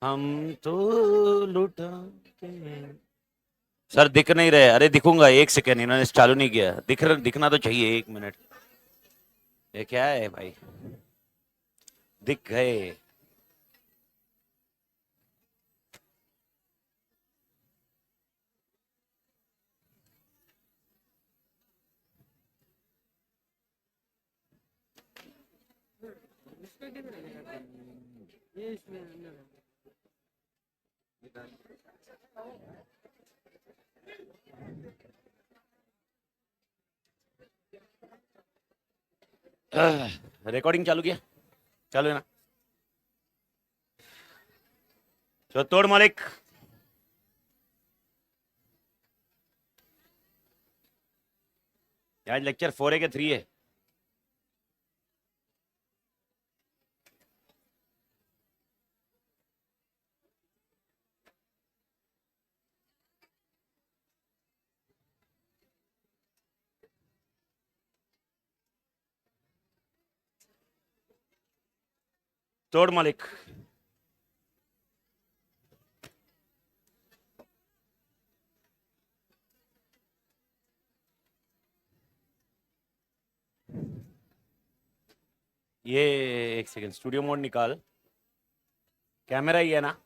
हम तो लुटाते हैं। सर दिख नहीं रहे। अरे दिखूंगा, एक सेकेंड, इन्होंने चालू नहीं किया। दिखना तो चाहिए, एक मिनट। ये क्या है भाई? दिख गए। रिकॉर्डिंग चालू किया? चालू है ना? तो तोड़ मालिक। आज लेक्चर 4 है कि 3 है? तोड़ मालिक। ये एक सेकेंड, स्टूडियो मोड निकाल। कैमरा ही है ना?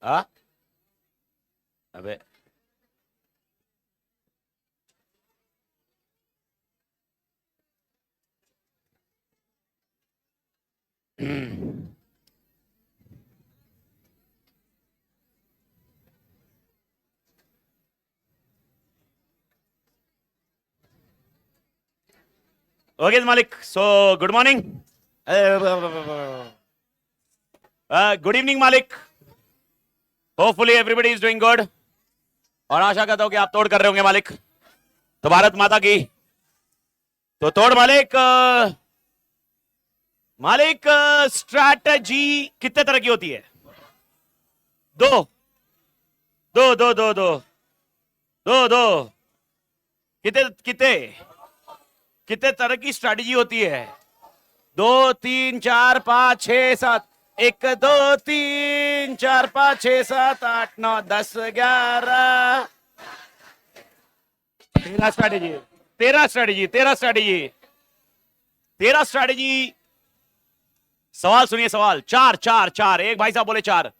हाँ। अबे ओके मालिक, so good morning. Good evening मालिक। Hopefully everybody is doing good. और आशा करता हूं कि आप तोड़ कर रहे होंगे मालिक। तो भारत माता की। तो तोड़ मालिक। मालिक, स्ट्रैटेजी कितने तरह की होती है? दो दो दो दो दो दो दो। कितने कितने कितने तरह की स्ट्रैटेजी होती है? 2 3 4 5 6 7। 1 2 3 4 5 6 7 8 9 10 11। 13 स्ट्रैटेजी। 13 स्ट्रैटेजी। 13 स्ट्रैटेजी। 13 स्ट्रैटेजी। सवाल सुनिए, सवाल। चार चार चार, एक भाई साहब बोले चार,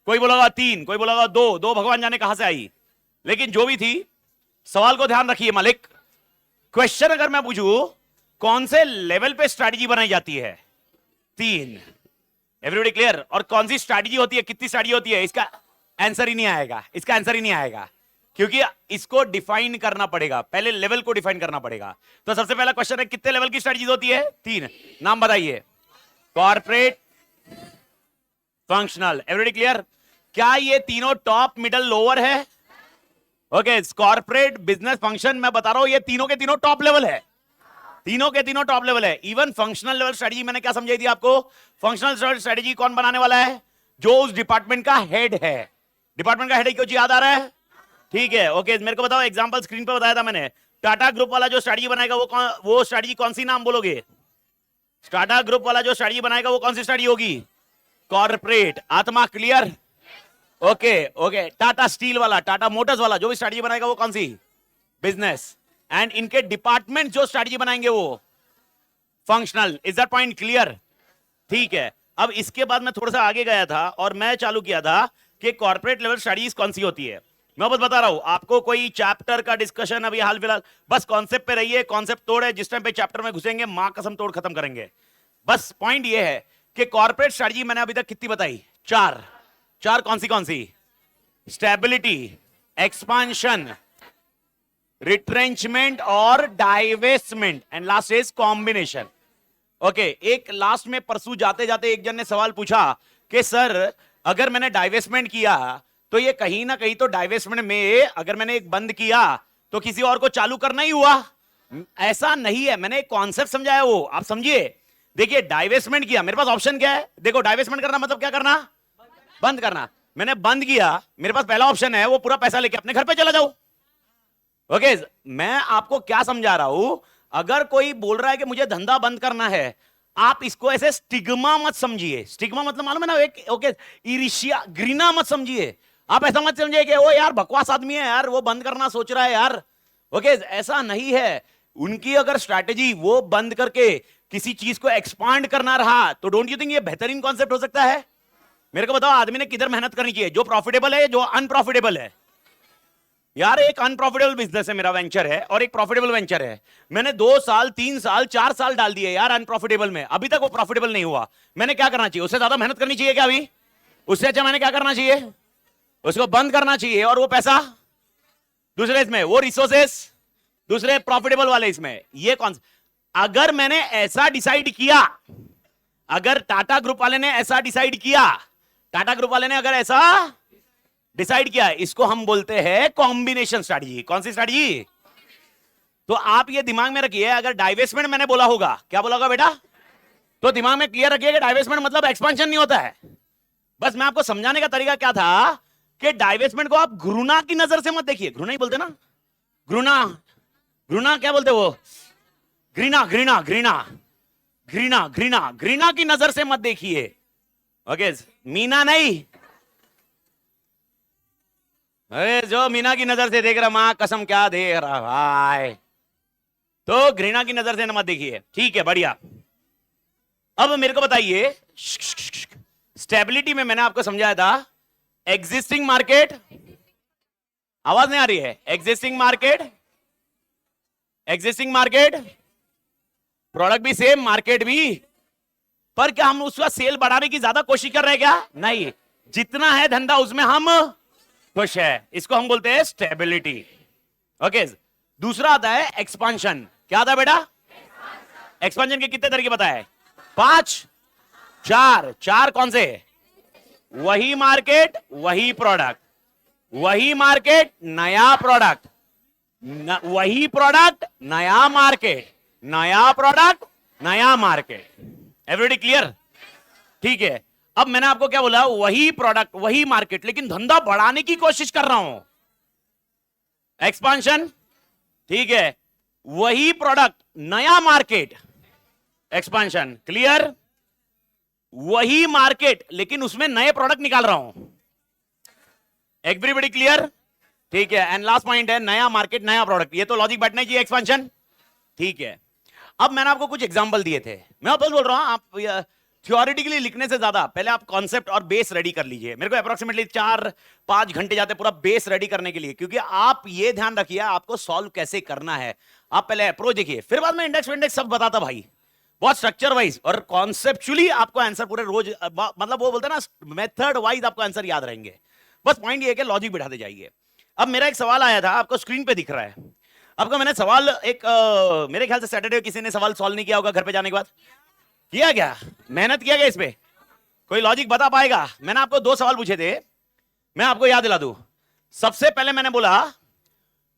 कोई बोलेगा 3, कोई बोलेगा दो। दो भगवान जाने कहां से आई, लेकिन जो भी थी, सवाल को ध्यान रखिए मालिक। क्वेश्चन अगर मैं पूछूं, कौन से लेवल पे स्ट्रैटेजी बनाई जाती है? 3। Everybody clear? और कौन सी स्ट्रैटेजी होती है, कितनी स्ट्रैटेजी होती है, इसका आंसर ही नहीं आएगा। इसका आंसर ही नहीं आएगा, क्योंकि इसको डिफाइन करना पड़ेगा। पहले लेवल को डिफाइन करना पड़ेगा। तो सबसे पहला क्वेश्चन है, कितने लेवल की स्ट्रैटेजी होती है? 3। नाम बताइए। Corporate, functional. Everybody clear? क्या ये तीनों टॉप, मिडल, लोअर है? ओके, कॉर्पोरेट, बिजनेस, फंक्शन, मैं बता रहा हूं ये तीनों के तीनों टॉप लेवल है। तीनों के तीनों टॉप लेवल है। इवन फंक्शनल लेवल स्ट्रेटजी मैंने क्या समझाई थी आपको? फंक्शनल स्ट्रेटजी कौन बनाने वाला है? जो उस डिपार्टमेंट का हेड है। डिपार्टमेंट का हेड है, कुछ याद आ रहा है? ठीक है, ओके। मेरे को बताओ, एग्जांपल स्क्रीन पे बताया था मैंने। टाटा ग्रुप वाला जो स्ट्रेटजी बनाएगा वो स्ट्रेटजी कौन सी, नाम बोलोगे? टाटा ग्रुप वाला जो स्ट्रेटजी बनाएगा वो कौन सी स्ट्रेटजी होगी? कॉर्पोरेट। आत्मा clear? Okay okay. Tata steel वाला, टाटा मोटर्स वाला जो भी स्ट्रेटजी बनाएगा वो कौन सी? बिजनेस। एंड इनके डिपार्टमेंट जो स्ट्रेटजी बनाएंगे वो functional. Is that point clear? ठीक है। अब इसके बाद मैं थोड़ा सा आगे गया था और मैं चालू किया था कि कॉर्पोरेट लेवल स्टडीज कौन सी होती है। मैं बस बता रहा हूं आपको, कोई चैप्टर का डिस्कशन अभी हाल फिलहाल, बस कॉन्सेप्ट पे रहिए। कॉन्सेप्ट तोड़ है, जिस टाइम पे चैप्टर में घुसेंगे मां कसम तोड़ खत्म करेंगे। बस पॉइंट ये है कि कॉर्पोरेट स्ट्रेटजी मैंने अभी तक कितनी बताई? चार। चार कौन सी कौन सी? स्टेबिलिटी, एक्सपांशन, रिट्रेंचमेंट और divestment, and last is combination. Okay, एक लास्ट में परसों जाते जाते एक जन ने सवाल पूछा कि सर, अगर मैंने डाइवेस्टमेंट किया तो ये कहीं ना कहीं तो डाइवेस्टमेंट में अगर मैंने एक बंद किया तो किसी और को चालू करना ही हुआ। ऐसा नहीं है, मैंने एक कॉन्सेप्ट समझाया, वो आप समझिए। देखिए, डाइवेस्टमेंट किया, मेरे पास ऑप्शन क्या है? देखो, डाइवेस्टमेंट करना मतलब क्या करना? बंद करना। मैंने बंद किया, मेरे पास पहला ऑप्शन है वो पूरा पैसा लेके अपने घर पे चला जाओ। ओके, मैं आपको क्या समझा रहा हूं? अगर कोई बोल रहा है कि मुझे धंधा बंद करना है, आप इसको ऐसे स्टिग्मा मत समझिए। स्टिग्मा मतलब मालूम है ना, एक ओके इरिशिया, घृणा मत समझिए। आप ऐसा मत समझिए कि वो यार बकवास आदमी है यार, वो बंद करना सोच रहा है यार। ओके, ऐसा नहीं है। उनकी अगर स्ट्रैटेजी वो बंद करके किसी चीज को एक्सपांड करना रहा, तो डोंट यू थिंक ये बेहतरीन कॉन्सेप्ट हो सकता है? मेरे को बताओ, आदमी ने किधर मेहनत करनी चाहिए? जो प्रॉफिटेबल है, जो अनप्रॉफिटेबल है। यार एक अनप्रॉफिटेबल बिजनेस है मेरा, वेंचर है, और एक प्रॉफिटेबल वेंचर है। मैंने 2 साल 3 साल 4 साल डाल दिए यार अनप्रॉफिटेबल में, अभी तक वो प्रॉफिटेबल नहीं हुआ। मैंने क्या करना चाहिए? उससे ज्यादा मेहनत करनी चाहिए क्या अभी? उससे अच्छा मैंने क्या करना चाहिए? उसको बंद करना चाहिए, और वो पैसा दूसरे इसमें, वो रिसोर्सेस दूसरे प्रॉफिटेबल वाले इसमें। ये कौन, अगर मैंने ऐसा डिसाइड किया, अगर टाटा ग्रुप वाले ने ऐसा डिसाइड किया, टाटा ग्रुप वाले ने अगर ऐसा डिसाइड किया, इसको हम बोलते हैं कॉम्बिनेशन स्ट्रैटेजी। कौन सी स्ट्रैटेजी? तो आप ये दिमाग में रखिए, अगर डाइवेस्टमेंट मैंने बोला होगा, क्या बोला होगा बेटा? तो दिमाग में क्लियर रखिए कि डाइवेस्टमेंट मतलब एक्सपेंशन नहीं होता है। बस मैं आपको समझाने का तरीका क्या था कि डाइवेस्टमेंट को आप घृणा की नजर से मत देखिए। घृणा ही बोलते ना, घृणा, घृणा क्या बोलते वो? घृणा, घृणा, घृणा, घृणा, घृणा, घृणा की नजर से मत देखिए। ओके, मीना नहीं, अरे जो मीना की नजर से देख रहा, मां कसम क्या देख रहा भाई, तो घृणा की नजर से मत देखिए। ठीक है, बढ़िया। अब मेरे को बताइए, स्टेबिलिटी में मैंने आपको समझाया था एग्जिस्टिंग मार्केट, आवाज नहीं आ रही है? Existing market, existing market, product भी सेम, मार्केट भी, पर क्या हम उसका सेल बढ़ाने की ज्यादा कोशिश कर रहे हैं क्या? नहीं, जितना है धंधा उसमें हम खुश है। इसको हम बोलते हैं स्टेबिलिटी। ओके, दूसरा आता है एक्सपांशन। क्या आता है बेटा? एक्सपांशन के कितने तरीके बताए? 5, 4। 4 कौन से? वही मार्केट वही प्रोडक्ट, वही मार्केट नया प्रोडक्ट, वही प्रोडक्ट नया मार्केट, नया प्रोडक्ट नया मार्केट। Everybody clear? ठीक है। अब मैंने आपको क्या बोला? वही प्रोडक्ट वही मार्केट, लेकिन धंधा बढ़ाने की कोशिश कर रहा हूं, एक्सपांशन। ठीक है, वही प्रोडक्ट नया मार्केट, एक्सपांशन। क्लियर? वही मार्केट लेकिन उसमें नए प्रोडक्ट निकाल रहा हूं। Everybody clear? ठीक है। एंड लास्ट पॉइंट है नया मार्केट नया प्रोडक्ट। ये तो लॉजिक बैठना चाहिए, एक्सपांशन। ठीक है। अब मैंने आपको कुछ एग्जांपल दिए थे, मैं बस बोल रहा हूं आप थ्योरेटिकली लिखने से ज्यादा पहले आप कॉन्सेप्ट और बेस रेडी कर लीजिए। मेरे को अप्रोक्सीमेटली 4-5 घंटे जाते पूरा बेस रेडी करने के लिए, क्योंकि आप ये ध्यान रखिए आपको सॉल्व कैसे करना है। आप पहले अप्रोच देखिए, फिर बाद में इंडेक्स विंडेक्स सब बताता भाई, बहुत स्ट्रक्चर वाइज और कॉन्सेप्चुअली आपको आंसर पूरे रोज, मतलब वो बोलते हैं ना मेथड वाइज आपको आंसर याद रहेंगे। बस पॉइंट ये कि लॉजिक बिठाते जाइए। अब मेरा एक सवाल आया था, आपको स्क्रीन पे दिख रहा है आपका। मैंने सवाल एक मेरे ख्याल से सैटरडे किसी ने सवाल सॉल्व नहीं किया होगा घर पे जाने के बाद। किया क्या? मेहनत किया गया इस पे? कोई लॉजिक बता पाएगा? मैंने आपको 2 सवाल पूछे थे, मैं आपको याद दिला दूं। सबसे पहले मैंने बोला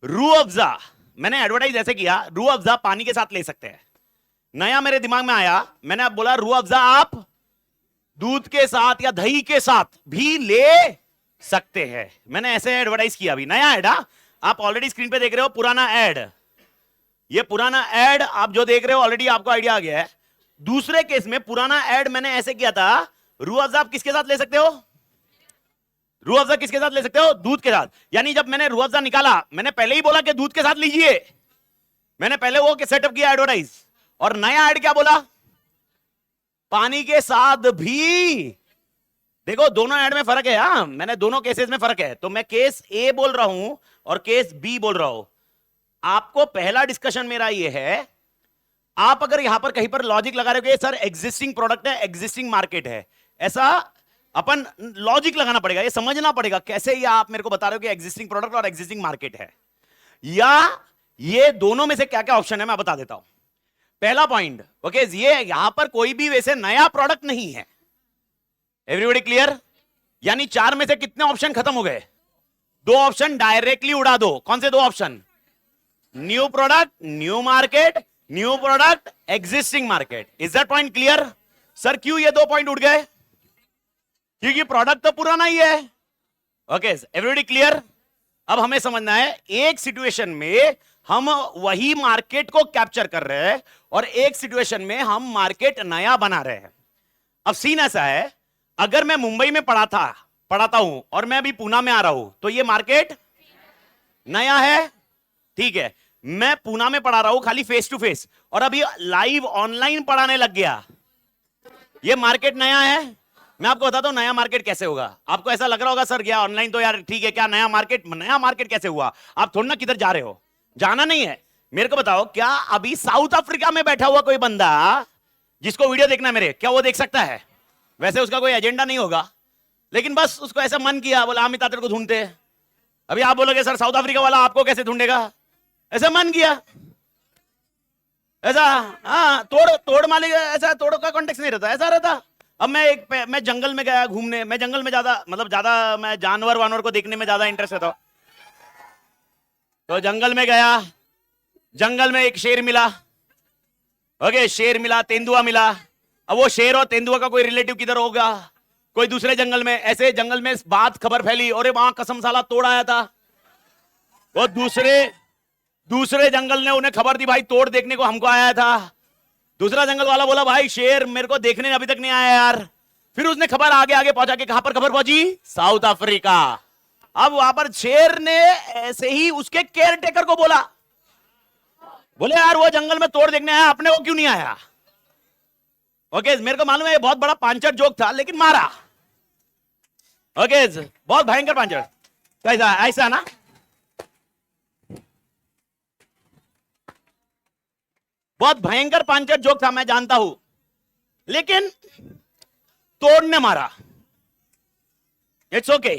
रूह अफ़ज़ा, मैंने एडवर्टाइज ऐसे किया, रूह अफ़ज़ा पानी के साथ ले सकते हैं। नया मेरे दिमाग में आया, मैंने आप बोला रूह अफ़ज़ा आप दूध के साथ या दही के साथ भी ले सकते हैं। मैंने ऐसे एडवर्टाइज किया, अभी नया एड। आप ऑलरेडी स्क्रीन पे देख रहे हो पुराना एड, ये पुराना एड आप जो देख रहे हो ऑलरेडी आपको आइडिया आ गया है। दूसरे केस में पुराना एड मैंने ऐसे किया था, रूह अफ़ज़ा आप किसके साथ ले सकते हो? रूह अफ़ज़ा किसके साथ ले सकते हो? दूध के साथ। यानी जब मैंने रूह अफ़ज़ा निकाला, मैंने पहले ही बोला कि दूध के साथ लीजिए, मैंने पहले वो सेटअप किया एडवर्टाइज। और नया एड क्या बोला? पानी के साथ भी। देखो दोनों एड में फर्क है। हाँ, मैंने दोनों केसेस में फर्क है, तो मैं केस ए बोल रहा हूं और केस बी बोल रहा हूं। आपको पहला डिस्कशन मेरा ये है, आप अगर यहां पर कहीं पर लॉजिक लगा रहे हो सर एग्जिस्टिंग प्रोडक्ट है एग्जिस्टिंग मार्केट है, ऐसा अपन लॉजिक लगाना पड़ेगा, ये समझना पड़ेगा कैसे ये आप मेरे को बता रहे हो कि एग्जिस्टिंग प्रोडक्ट और एग्जिस्टिंग मार्केट है, या ये दोनों में से क्या क्या ऑप्शन है मैं बता देता हूं। पहला पॉइंट, ओके, ये यहां पर कोई भी वैसे नया प्रोडक्ट नहीं है। Everybody clear? यानी 4 में से कितने ऑप्शन खत्म हो गए? 2 ऑप्शन डायरेक्टली उड़ा दो। कौन से 2 option? New product new market, new product existing market. Is that point clear? Sir क्यों ये 2 पॉइंट उड़ गए? क्योंकि प्रोडक्ट तो पुराना ही है। Okay, everybody clear? अब हमें समझना है एक सिचुएशन में हम वही मार्केट को कैप्चर कर रहे हैं और एक सिचुएशन में हम मार्केट नया बना रहे हैं। अब सीन ऐसा है, अगर मैं मुंबई में पढ़ाता हूं और मैं अभी पूना में आ रहा हूं तो ये मार्केट नया है, ठीक है। मैं पूना में पढ़ा रहा हूं खाली फेस टू फेस और अभी लाइव ऑनलाइन पढ़ाने लग गया, ये मार्केट नया है। मैं आपको बताता हूं नया मार्केट कैसे होगा। आपको ऐसा लग रहा होगा सर गया ऑनलाइन तो यार ठीक है, क्या नया मार्केट कैसे हुआ? आप थोड़ा ना किधर जा रहे हो, जाना नहीं है। मेरे को बताओ, क्या अभी साउथ अफ्रीका में बैठा हुआ कोई बंदा जिसको वीडियो देखना है मेरे, क्या वो देख सकता है? वैसे उसका कोई एजेंडा नहीं होगा, लेकिन बस उसको ऐसा मन किया, बोला अमित तातर को ढूंढते हैं। अभी आप बोलोगे सर साउथ अफ्रीका वाला आपको कैसे ढूंढेगा? ऐसा मन किया, ऐसा हाँ तोड़ मालिक, ऐसा तोड़ का कॉन्टेक्स्ट नहीं रहता, ऐसा रहता। अब मैं जंगल में गया घूमने, मैं जंगल में ज्यादा मैं जानवर वानवर को देखने में ज्यादा इंटरेस्ट रहता हूं। तो जंगल में गया, जंगल में एक शेर मिला, ओके शेर मिला, तेंदुआ मिला। अब वो शेर और तेंदुआ का कोई रिलेटिव किधर होगा? कोई दूसरे जंगल में। ऐसे जंगल में बात खबर फैली, और वहां कसम साला तोड़ आया था। वो दूसरे जंगल ने उन्हें खबर दी, भाई तोड़ देखने को हमको आया था। दूसरा जंगल वाला बोला भाई शेर मेरे को देखने अभी तक नहीं आया यार। फिर उसने खबर आगे आगे पहुंचा के, कहां पर खबर पहुंची? South Africa. अब वहां पर शेर ने ऐसे ही उसके केयर टेकर को बोला, बोले यार वो जंगल में तोड़ देखने आया, अपने को क्यों नहीं आया? ओके मेरे को मालूम है ये बहुत बड़ा पांचर जोक था, लेकिन मारा। ओके बहुत भयंकर पांचर। तो ऐसा ना, बहुत भयंकर पांचर जोक था, मैं जानता हूं, लेकिन तोड़ने मारा, इट्स ओके।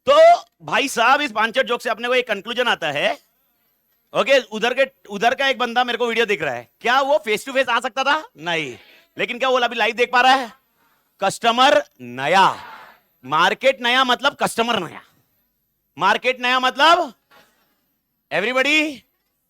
तो भाई साहब इस पांचर जोक से अपने को एक कंक्लूजन आता है। ओके उधर का एक बंदा मेरे को वीडियो दिख रहा है, क्या वो फेस टू फेस आ सकता था? नहीं, लेकिन क्या वो अभी लाइव देख पा रहा है? कस्टमर नया, मार्केट नया मतलब कस्टमर नया, मार्केट नया मतलब एवरीबॉडी।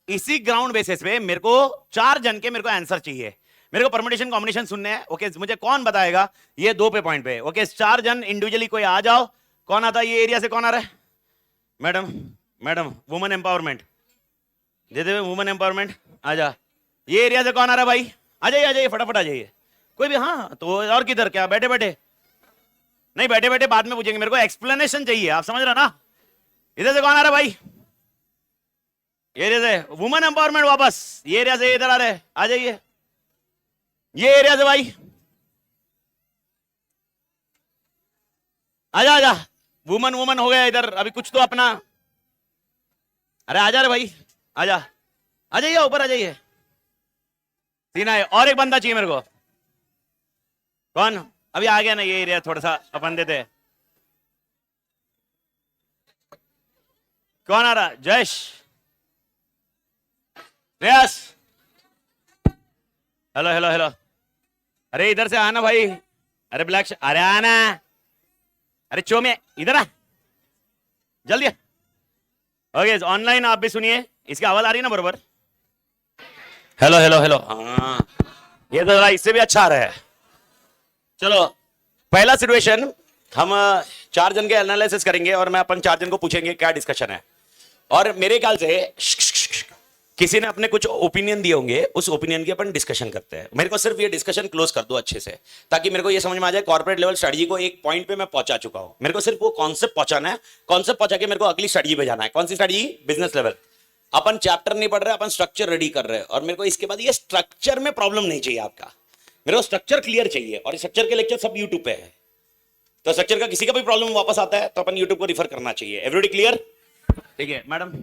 इसी ग्राउंड बेसिस पे मेरे को 4 जन के मेरे को आंसर चाहिए, मेरे को परमुटेशन कॉम्बिनेशन सुनने हैं। ओके मुझे कौन बताएगा ये 2 पे पॉइंट पे? ओके 4 जन इंडिविजुअली कोई आ जाओ। कौन आता है ये एरिया से? कौन आ रहा है? मैडम वुमेन एम्पावरमेंट दे दे, वुमेन एम्पावरमेंट आ जा। ये एरिया से कौन आ रहा है भाई? आ जाइए फटाफट आ जाइए। कोई भी? हाँ तो और किधर? क्या बैठे बैठे नहीं, बैठे बैठे बाद में पूछेंगे, मेरे को एक्सप्लेनेशन चाहिए, आप समझ रहे ना? इधर से कौन आ रहा है भाई? ये एरिया से वुमेन एम्पावरमेंट, वापस ये एरिया से इधर आ रहे, आ जाइए। ये एरिया से भाई आजा वुमन हो गया इधर, अभी कुछ तो अपना। अरे आजा रे भाई, आजा आ जाइए, ऊपर आ जाइए। सीना है, और एक बंदा चाहिए मेरे को। कौन अभी आ गया ना? ये एरिया थोड़ा सा अपन देते। कौन आ रहा? Jayesh, Reyes, hello. अरे इधर से आना भाई। अरे ब्लैक, अरे आना, अरे चोमे इधर आ जल्दी। ओके ऑनलाइन आप भी सुनिए, इसकी आवाज आ रही है ना बरोबर? हेलो। हाँ ये तो इससे भी अच्छा आ रहा है। चलो पहला सिचुएशन, हम 4 जन के एनालिसिस करेंगे और मैं अपन 4 जन को पूछेंगे क्या डिस्कशन है। और मेरे ख्याल से किसी ने अपने कुछ ओपिनियन दिए होंगे, उस ओपिनियन की अपन डिस्कशन करते हैं। मेरे को सिर्फ ये डिस्कशन क्लोज कर दो अच्छे से, ताकि मेरे को ये समझ में आ जाए कॉर्पोरेट लेवल स्ट्रेटजी को एक पॉइंट पे मैं पहुंचा चुका हूं। मेरे को सिर्फ वो कॉन्सेप्ट पहुंचाना है, कॉन्सेप्ट पहुंचा के मेरे को अगली स्ट्रेटजी पे जाना है। कौन सी स्ट्रेटजी? Business level. अपन चैप्टर नहीं पढ़ रहे, अपन स्ट्रक्चर रेडी कर रहे हैं। और मेरे को इसके बाद ये स्ट्रक्चर में प्रॉब्लम नहीं चाहिए आपका, मेरे को स्ट्रक्चर क्लियर चाहिए। और स्ट्रक्चर के लेक्चर सब यूट्यूब पे है, तो स्ट्रक्चर का किसी का भी प्रॉब्लम वापस आता है तो अपन यूट्यूब को रिफर करना चाहिए। Everybody clear? ठीक है मैडम,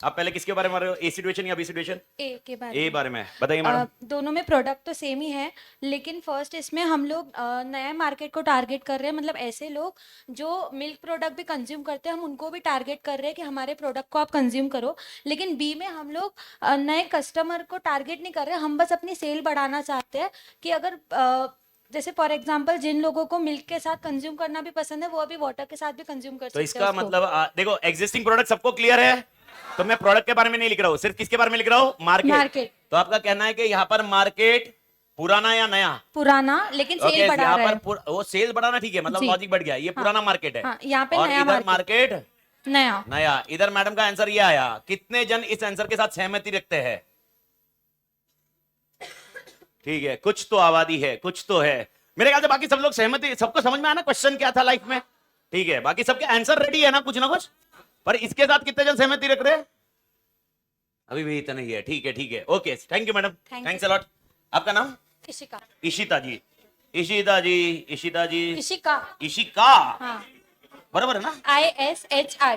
आप पहले किसके बारे में बता रहे हो? ए सिचुएशन या बी सिचुएशन? ए बारे में बताइए मैडम। दोनों में प्रोडक्ट तो सेम ही है, लेकिन फर्स्ट इसमें हम लोग नए मार्केट को टारगेट कर रहे हैं। मतलब ऐसे लोग जो मिल्क प्रोडक्ट भी कंज्यूम करते हैं, हम उनको भी टारगेट कर रहे हैं कि हमारे प्रोडक्ट को आप कंज्यूम करो। लेकिन बी में हम लोग नए कस्टमर को टारगेट नहीं कर रहे, हम बस अपनी सेल बढ़ाना चाहते हैं। कि अगर जैसे फॉर एग्जांपल जिन लोगों को मिल्क के साथ कंज्यूम करना भी पसंद है, वो अभी वाटर के साथ भी कंज्यूम कर सकते तो हैं। इसका मतलब देखो एग्जिस्टिंग प्रोडक्ट सबको क्लियर है, तो मैं प्रोडक्ट के बारे में नहीं लिख रहा हूं, सिर्फ किसके बारे में लिख रहा हूं? मार्केट। तो आपका कहना है कि यहाँ पर मार्केट पुराना या नया? पुराना, लेकिन सेल बढ़ा रहा है। वो सेल बढ़ाना, ठीक है, मतलब लॉजिक बढ़ गया, ये पुराना मार्केट है। हाँ, यहाँ पे और नया इधर मार्केट नया। नया। इधर मैडम का आंसर ये आया। कितने जन इस आंसर के साथ सहमति रखते हैं? ठीक है, कुछ तो आबादी है, कुछ तो है। मेरे ख्याल से बाकी सब लोग सहमति, सबको समझ में आया ना क्वेश्चन क्या था लाइफ में? ठीक है, बाकी सबके आंसर रेडी है ना कुछ ना कुछ। पर इसके साथ कितने जन सहमति रख रहे हैं? अभी भी इतना ही है। ठीक है, ठीक है, okay, thank you madam, thanks a lot. आपका नाम? इशिका। इशिता जी। इशिता जी, इशिता जी, इशिका। इशिका, हाँ। बराबर है ना? ISHI।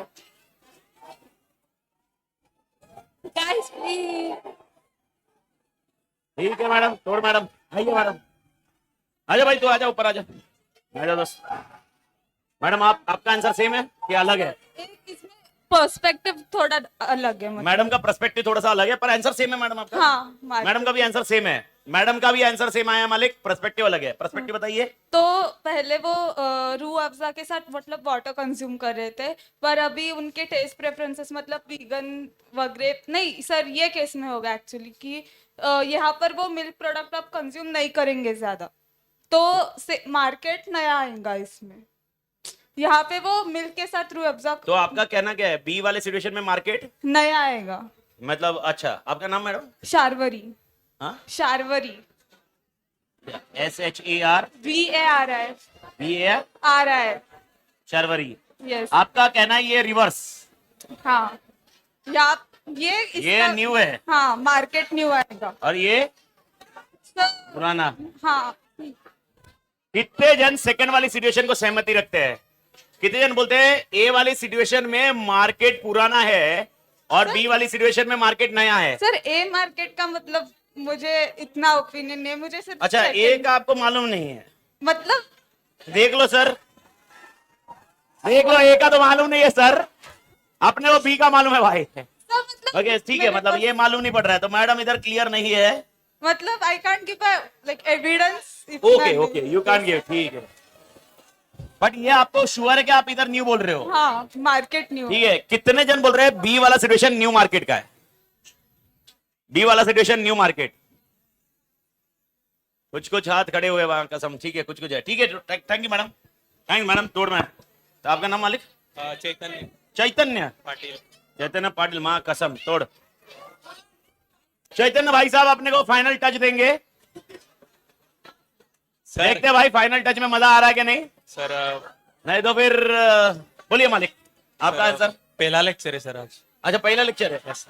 Guys please. ठीक है मैडम, तोड़ मैडम, आइए मैडम, आजा भाई, तू आजा, ऊपर आजा, आजा दोस्त। मैडम आपका आंसर सेम है कि अलग है? इसमें पर्सपेक्टिव थोड़ा अलग है मतलब। मैडम का पर्सपेक्टिव थोड़ा सा अलग है, पर आंसर सेम है मैडम आपका। हाँ, मैडम का भी आंसर सेम है। मैडम का भी आंसर सेम आया मालिक, पर्सपेक्टिव अलग है। पर्सपेक्टिव बताइए। तो पहले वो रूह अफ़ज़ा के साथ मतलब वाटर कंज्यूम कर रहे थे, पर अभी उनके टेस्ट प्रेफरेंसेस मतलब वीगन वगैरह नहीं सर, ये केस में होगा एक्चुअली कि यहाँ पर वो मिल्क प्रोडक्ट आप कंज्यूम नहीं करेंगे ज्यादा, तो मार्केट नया आएगा इसमें। यहाँ पे वो मिल्क के साथ रूह अफ़ज़ा तो आपका कहना क्या है, बी वाले सिचुएशन में मार्केट नया आएगा? मतलब अच्छा, आपका नाम मैडम? शारवरी। हाँ, Sharvari. SHAR VARI। VAR RI। Sharvari. Yes. आपका कहना है ये रिवर्स, हाँ, या ये ये न्यू है हाँ, मार्केट न्यू आएगा और ये सर। पुराना। हाँ, कितने जन सेकंड वाली सिचुएशन को सहमति रखते हैं? कितने जन बोलते हैं ए वाली सिचुएशन में मार्केट पुराना है और बी वाली सिचुएशन में मार्केट नया है? सर ए मार्केट का मतलब मुझे इतना ओपिनियन नहीं है, मुझे सिर्फ अच्छा, ए का आपको मालूम नहीं है? मतलब देख लो सर, देख लो, ए का तो मालूम नहीं है सर, अपने को बी का मालूम है भाई। सर मतलब ओके, ठीक है, मतलब ये मालूम नहीं पड़ रहा है, तो मैडम इधर क्लियर नहीं है। मतलब I can't give like evidence. Okay okay, you can't give, ठीक है। बट ये आपको श्योर है कि आप इधर न्यू बोल रहे हो? हाँ, मार्केट न्यू। ठीक है, कितने जन बोल रहे हैं बी वाला सिचुएशन न्यू मार्केट का है? बी वाला सिचुएशन न्यू मार्केट। कुछ कुछ हाथ खड़े हुए वहां, कसम। ठीक है, कुछ कुछ है। ठीक है, thank you madam, thank you madam, तोड़ में। तो आपका नाम मालिक? चैतन्य चैतन्य पाटिल। चैतन्य पाटिल, माँ कसम, तोड़। चैतन्य भाई साहब अपने को फाइनल टच देंगे। सर, देखते हैं भाई, फाइनल टच में मजा आ रहा है कि नहीं? सर नहीं तो फिर बोलिए मालिक, आपका आंसर? पहला लेक्चर है सर आज। अच्छा, पहला लेक्चर है। यस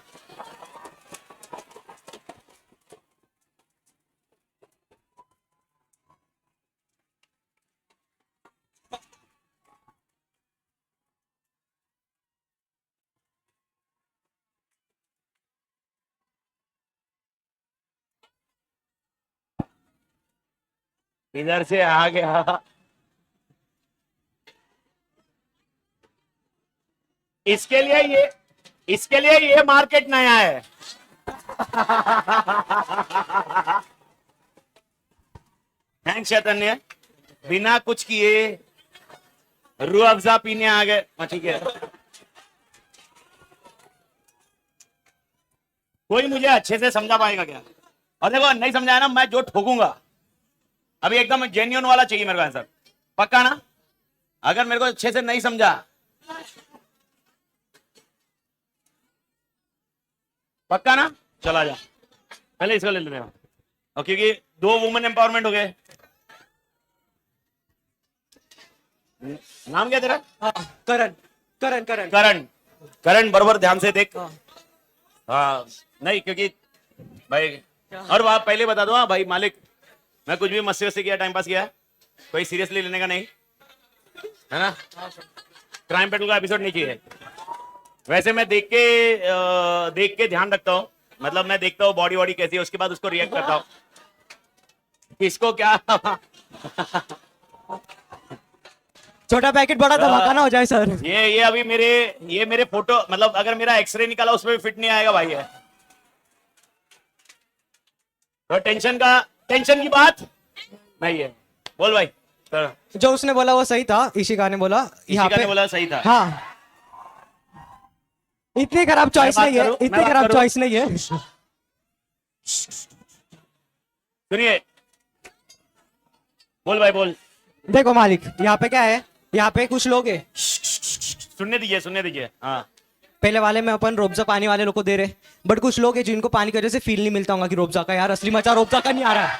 इधर से आ गया। इसके लिए ये मार्केट नया है। थैंक्स चैतन्य, बिना कुछ किए रूह अफ़ज़ा पीने आ गए। ठीक है, कोई मुझे अच्छे से समझा पाएगा क्या? और देखो, नहीं समझाया ना, मैं जो ठोकूंगा अभी एकदम जेन्युइन वाला चाहिए मेरे को आंसर, पक्का ना? अगर मेरे को अच्छे से नहीं समझा, पक्का ना? चला जा, पहले इसको ले लेते हैं, और क्योंकि 2 वुमेन एम्पावरमेंट हो गए। नाम क्या तेरा? करण करण करण करण। करण, बरोबर ध्यान से देख। हाँ, नहीं क्योंकि भाई, और आप पहले बता दो। हाँ भाई मालिक, मैं कुछ भी मस्ती वस्ती किया, टाइम पास किया, कोई सीरियसली लेने का नहीं है ना? क्राइम पेट्रोल का एपिसोड नहीं चाहिए। वैसे मैं देख के ध्यान रखता हूँ, मतलब मैं देखता हूँ बॉडी वॉडी कैसी है, उसके बाद उसको रिएक्ट करता हूँ किसको क्या। छोटा पैकेट बड़ा धमाका ना हो जाए सर। ये अभी मेरे फोटो, मतलब अगर मेरा एक्सरे निकाला उसमें भी फिट नहीं आएगा भाई। है तो टेंशन की बात नहीं है। बोल भाई। तो जो उसने बोला वो सही था, इशिका ने बोला। यहाँ इशिका ने पे बोला सही था। हाँ, इतनी खराब चॉइस बात नहीं है, करूं? मैं इतनी बात खराब करूं? चॉइस नहीं है। सुनिए, बोल भाई बोल। देखो मालिक, यहाँ पे क्या है, यहाँ पे कुछ लोग हैं सुनने दीजिए हाँ। पहले वाले में अपन रोबजा पानी वाले लोग को दे रहे, बट कुछ लोग हैं जिनको पानी की वजह से फील नहीं मिलता होगा कि रोबजा का यार असली मजा रोबजा का नहीं आ रहा है।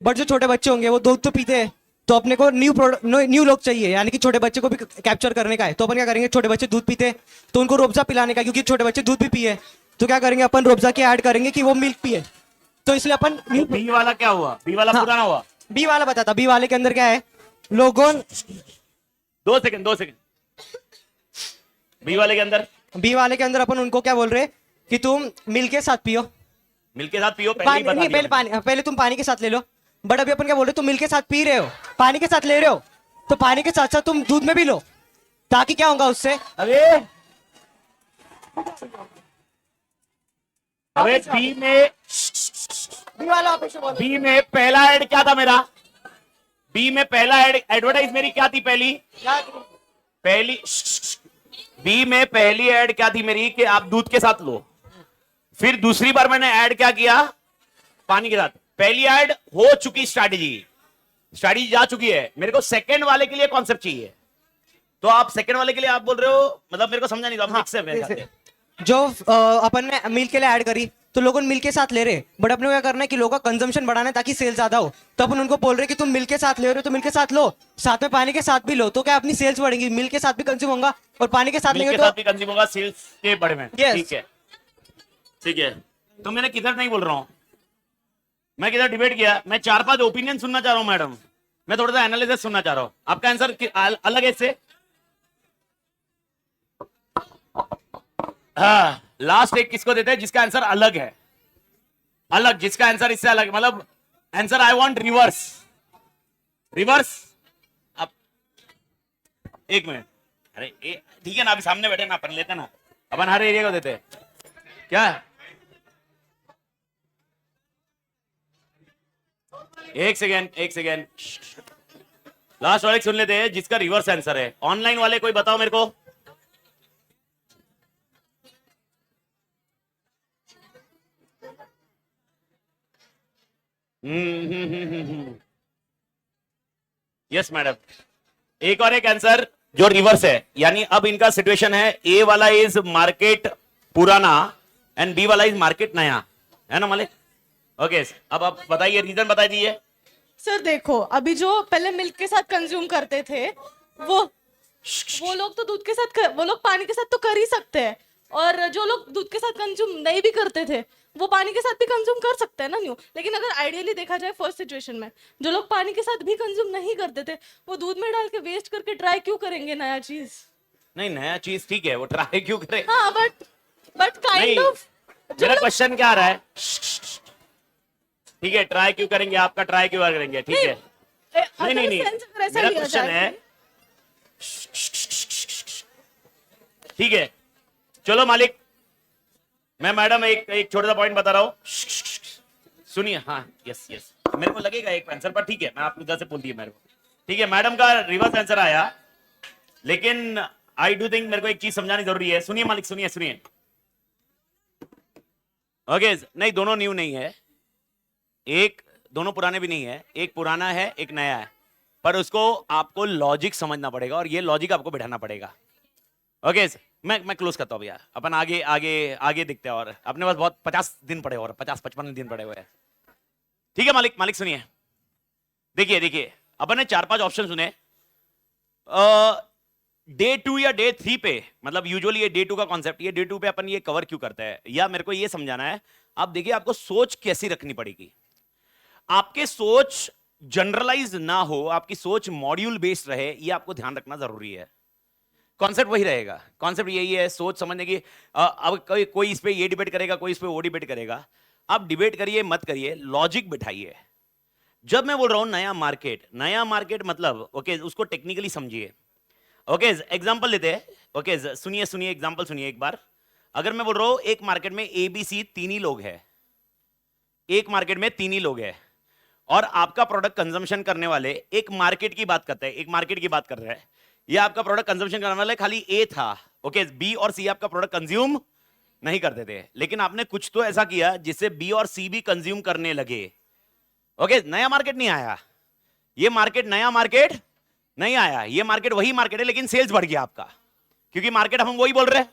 बट जो छोटे बच्चे होंगे वो दूध तो पीते हैं, तो अपने को न्यू लोग चाहिए, यानी कि छोटे बच्चे को भी कैप्चर करने का है। तो अपन क्या करेंगे, छोटे बच्चे दूध पीते हैं तो उनको रोबजा पिलाने का, क्योंकि छोटे बच्चे दूध भी पिए, तो क्या करेंगे अपन रोबजा की ऐड करेंगे कि वो मिल्क पिए। तो इसलिए अपन बी वाला क्या हुआ, बी वाला हाँ। पुराना हुआ। बी वाला बताता, बी वाले के अंदर क्या है, लोगों 2 सेकंड बी वाले के अंदर अपन उनको क्या बोल रहे कि तुम मिल्क के साथ पियो, मिल्क के साथ पियो। पहले ही बता नहीं, दिया मैंने। पहले तुम पानी के साथ ले लो। बट अभी अपन क्या बोल रहे, तुम मिल्क के साथ पी रहे हो, पानी के साथ ले रहे हो, तो पानी के साथ साथ तुम दूध में भी लो, ताकि क्या होगा उससे। अबे बी में पहला ऐड क्या था मेरा, बी में पहला एडवर्टाइज मेरी क्या थी, पहली बी में पहली ऐड क्या थी मेरी कि आप दूध के साथ लो। फिर दूसरी बार मैंने ऐड क्या किया, पानी के साथ। पहली ऐड हो चुकी, स्ट्रैटेजी जा चुकी है। मेरे को सेकंड वाले के लिए कॉन्सेप्ट चाहिए, तो आप सेकंड वाले के लिए आप बोल रहे हो, मतलब मेरे को समझा नहीं। तो आप मिक्स है मेरे ख्याल से। जो अपन ने मिल्क के लिए ऐड करी, तो लोगों ने मिल्क के साथ ले रहे, बट अपने को क्या करना है कि लोगों का कंजम्पशन बढ़ाना है ताकि सेल ज्यादा हो। तो अपन उनको बोल रहे हैं कि तुम मिल्क के साथ ले रहे हो तो मिल्क के साथ लो, साथ में पानी के साथ भी लो, तो क्या अपनी सेल्स बढ़ेंगी, मिल्क के साथ भी कंज्यूम होगा और पानी के साथ मिल्क लेंगे के तो साथ भी कंज्यूम होगा, सेल्स के बड़े में। Yes. ठीक है। तो मैंने किधर नहीं बोल रहा हूं, मैं किधर डिबेट किया, मैं 4-5 ओपिनियन सुनना चाह रहा हूं मैडम, मैं थोड़ा सा एनालिसिस सुनना चाह रहा हूं। आपका आंसर अलग है इससे। हाँ, लास्ट एक किसको देते हैं जिसका आंसर अलग है, अलग, जिसका आंसर इससे अलग, मतलब आंसर आई वांट रिवर्स। अब एक मिनट, अरे ठीक है ना, अभी सामने बैठे ना, अपन लेते ना, अपन हर एरिया को देते हैं क्या। एक सेकेंड लास्ट वाले सुन लेते हैं जिसका रिवर्स आंसर है। ऑनलाइन वाले कोई बताओ मेरे को। यस मैडम, एक और एक आंसर जो रिवर्स है, यानी अब इनका सिचुएशन है, ए वाला इज मार्केट पुराना एंड बी वाला इज मार्केट नया, है ना मालिक। ओके, अब आप बताइए, रीजन बता दीजिए। सर देखो, अभी जो पहले मिल्क के साथ कंज्यूम करते थे वो लोग तो दूध के साथ वो लोग पानी के साथ तो कर ही सकते हैं, और जो लोग दूध के साथ कंज्यूम नहीं भी करते थे वो पानी के साथ भी कंज्यूम कर सकते हैं ना न्यू। लेकिन अगर आइडियली देखा जाए फर्स्ट सिचुएशन में, जो लोग पानी के साथ भी कंज्यूम नहीं करते थे वो दूध में डाल के वेस्ट करके ट्राई क्यों करेंगे नया चीज। नहीं, नया चीज ठीक है, वो ट्राई क्यों करे। हाँ बट काइंड ऑफ मेरा क्वेश्चन क्या आ रहा है, ठीक है, ट्राई क्यों करेंगे, आपका ट्राई क्यों करेंगे, ठीक है। नहीं, मेरा क्वेश्चन है, ठीक है, चलो मालिक, मैं मैडम एक छोटा सा पॉइंट बता रहा हूं, सुनिए। हाँ, यस, मेरे को लगेगा एक आंसर, पर ठीक है, मैं आपको उधर से बोल दिया मेरे को, ठीक है। मैडम का रिवर्स आंसर आया, लेकिन आई डू थिंक मेरे को एक चीज समझानी जरूरी है। सुनिए मालिक, सुनिए। ओके, नहीं, दोनों न्यू नहीं है, दोनों पुराने भी नहीं है, एक पुराना है एक नया है, पर उसको आपको लॉजिक समझना पड़ेगा और ये लॉजिक आपको बैठाना पड़ेगा। ओके, मैं क्लोज करता हूं भैया, अपन आगे दिखते हैं, और अपने पास बहुत 50 दिन पड़े, और 50-55 दिन पड़े हुए हैं। ठीक है मालिक सुनिए, देखिए अपन ने 4-5 ऑप्शन सुने। डे 2 या डे 3 पे, मतलब यूजुअली ये डे 2 का कॉन्सेप्ट, ये डे 2 पे अपन ये कवर क्यों करते हैं, या मेरे को ये समझाना है। आप देखिए, आपको सोच कैसी रखनी पड़ेगी, आपके सोच जनरलाइज ना हो, आपकी सोच मॉड्यूल बेस्ड रहे, ये आपको ध्यान रखना जरूरी है। कॉन्सेप्ट वही रहेगा, कॉन्सेप्ट यही है, सोच समझने की। अब कोई इस पे ये डिबेट करेगा, कोई इस पे वो डिबेट करेगा, आप डिबेट करिए मत करिए, लॉजिक बिठाइए। जब मैं बोल रहा हूं नया मार्केट मतलब, ओके, उसको टेक्निकली समझिए। ओके, एग्जांपल लेते हैं। ओके, सुनिए एग्जांपल सुनिए एक बार। अगर मैं बोल रहा हूं एक मार्केट में ABC 3 ही लोग हैं, एक मार्केट में 3 ही लोग हैं, और आपका प्रोडक्ट कंजम्पशन करने वाले, एक मार्केट की बात करते हैं, एक मार्केट की बात कर रहे हैं, या आपका प्रोडक्ट कंजम्पशन करने वाले खाली A था। ओके, B और C आपका प्रोडक्ट कंज्यूम नहीं करते थे, लेकिन आपने कुछ तो ऐसा किया जिससे B और C भी कंज्यूम करने लगे। ओके, नया मार्केट नहीं आया, ये मार्केट नया मार्केट नहीं आया। ये मार्केट वही मार्केट है, लेकिन सेल्स बढ़ गया आपका, क्योंकि मार्केट हम वही बोल रहे हैं,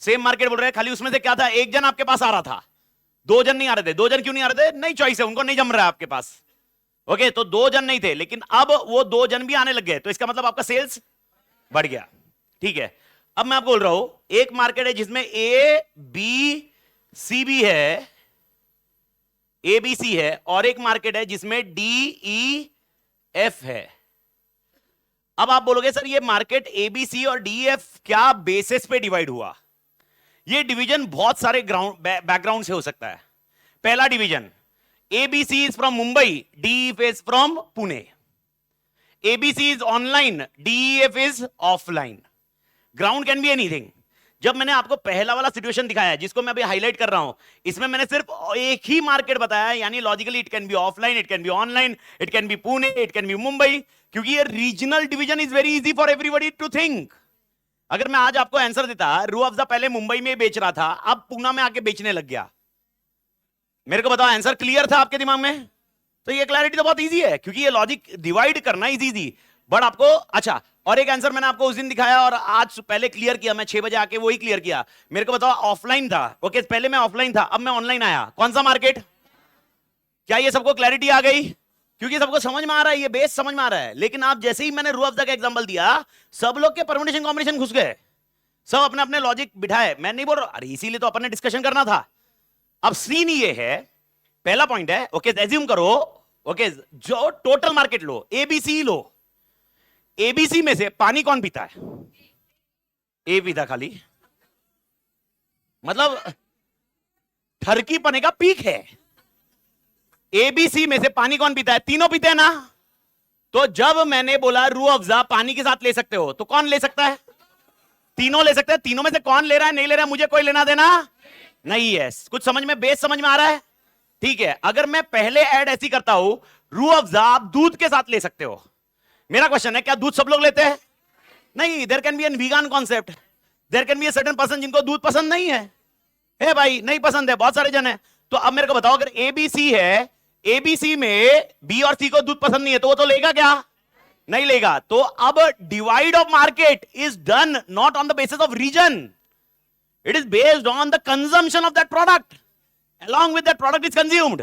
सेम मार्केट बोल रहे हैं। खाली उसमें से क्या था, एक जन आपके पास आ रहा था, दो जन नहीं आ रहे थे। दो जन क्यों नहीं आ रहे थे? नहीं चॉइस है, उनको नहीं जम रहा है आपके पास। ओके, तो दो जन नहीं थे, लेकिन अब वो दो जन भी आने लग गए, तो इसका मतलब आपका सेल्स बढ़ गया। ठीक है, अब मैं आपको बोल रहा हूं, एक मार्केट है जिसमें ए बी सी भी है, ए बी सी है, और एक मार्केट है जिसमें डी ई एफ है। अब आप बोलोगे सर ये मार्केट ए बी सी और डी एफ क्या बेसिस पे डिवाइड हुआ? ये डिवीजन बहुत सारे बैकग्राउंड से हो सकता है। पहला division, ABC is from Mumbai, DEF is from Pune. ABC is online, DEF is offline. Ground can be anything. जब मैंने आपको पहला वाला सिचुएशन दिखाया, जिसको मैं अभी हाईलाइट कर रहा हूं, इसमें मैंने सिर्फ एक ही मार्केट बताया, यानी logically it can be offline, it can be online, it can be Pune, it can be Mumbai, क्योंकि ये regional division is very easy for everybody to think. अगर मैं आज आपको आंसर देता, रूह अफ़ज़ा पहले मुंबई में बेच रहा था, अब पूना में आके बेचने लग गया, मेरे को बताओ आंसर क्लियर था आपके दिमाग में? तो ये क्लैरिटी तो बहुत इजी है, क्योंकि ये लॉजिक डिवाइड करना इज इजी। बट आपको, अच्छा, और एक आंसर मैंने आपको उस दिन दिखाया और आज पहले क्लियर किया, मैं 6 बजे आके वही क्लियर किया। मेरे को बताओ, ऑफलाइन था, ओके, पहले मैं ऑफलाइन था, अब मैं ऑनलाइन आया, कौन सा मार्केट? क्या ये सबको क्लैरिटी आ गई? क्योंकि सबको समझ में आ रहा है, ये बेस समझ में आ रहा है। लेकिन आप जैसे ही मैंने रूह अफ़ज़ा का एग्जांपल दिया, सब लोग के परम्यूटेशन कॉम्बिनेशन घुस गए, सब अपने अपने लॉजिक बिठाए। मैं नहीं बोल रहा, अरे इसीलिए तो अपन ने डिस्कशन करना था। अब सीन ये है, पहला पॉइंट है, ओके, एज्यूम करो, ओके, जो टोटल मार्केट लो, एबीसी लो, एबीसी में से पानी कौन पीता है? ए पीता खाली, मतलब ठरकी पने का पीक है। एबीसी में से पानी कौन पीता है? तीनों पीते हैं ना। तो जब मैंने बोला रूह अफ़ज़ा पानी के साथ ले सकते हो, तो कौन ले सकता है? तीनों ले सकते हैं। तीनों में से कौन ले रहा है, नहीं ले रहा है, मुझे कोई लेना देना नहीं है। कुछ समझ में, बेस समझ में आ रहा है? ठीक है, अगर मैं पहले ऐड ऐसी करता हूं, रूह अफ़ज़ा आप दूध के साथ ले सकते हो। मेरा क्वेश्चन है, क्या दूध सब लोग लेते हैं? नहीं, there can be an vegan concept, there can be a certain person जिनको दूध पसंद नहीं है भाई, नहीं पसंद है, बहुत सारे जन है। तो अब मेरे को बताओ, अगर एबीसी है, एबीसी में बी और सी को दूध पसंद नहीं है, तो वो तो लेगा क्या? नहीं लेगा। तो अब divide of market is done not on the basis of region, it is based on the consumption of that product, along with that product is consumed.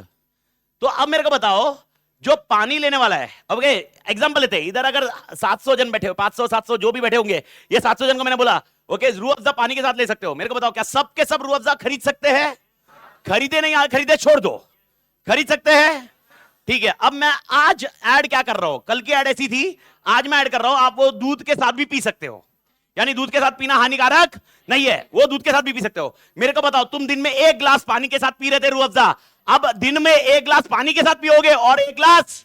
तो अब मेरे को बताओ, जो पानी लेने वाला है, अब एग्जांपल लेते हैं, इधर अगर 700 जन बैठे हो, 500 700 जो भी बैठे होंगे, ये 700 जन को मैंने बोला, ओके, रूह अफ़ज़ा पानी के साथ ले सकते हो। मेरे को बताओ, क्या सब के सब रूह अफ़ज़ा खरीद सकते हैं? खरीदे नहीं, खरीदे छोड़ दो, खरीद सकते हैं? ठीक है, अब मैं आज ऐड क्या कर रहा हूं, कल की ऐड ऐसी थी, आज मैं ऐड कर रहा हूं, आप वो दूध के साथ भी पी सकते हो, यानी दूध के साथ पीना हानिकारक नहीं है, वो दूध के साथ भी पी सकते हो। मेरे को बताओ, तुम दिन में 1 ग्लास पानी के साथ पी रहे थे रूह अफ़ज़ा, अब दिन में 1 ग्लास पानी के साथ पियोगे और 1 ग्लास,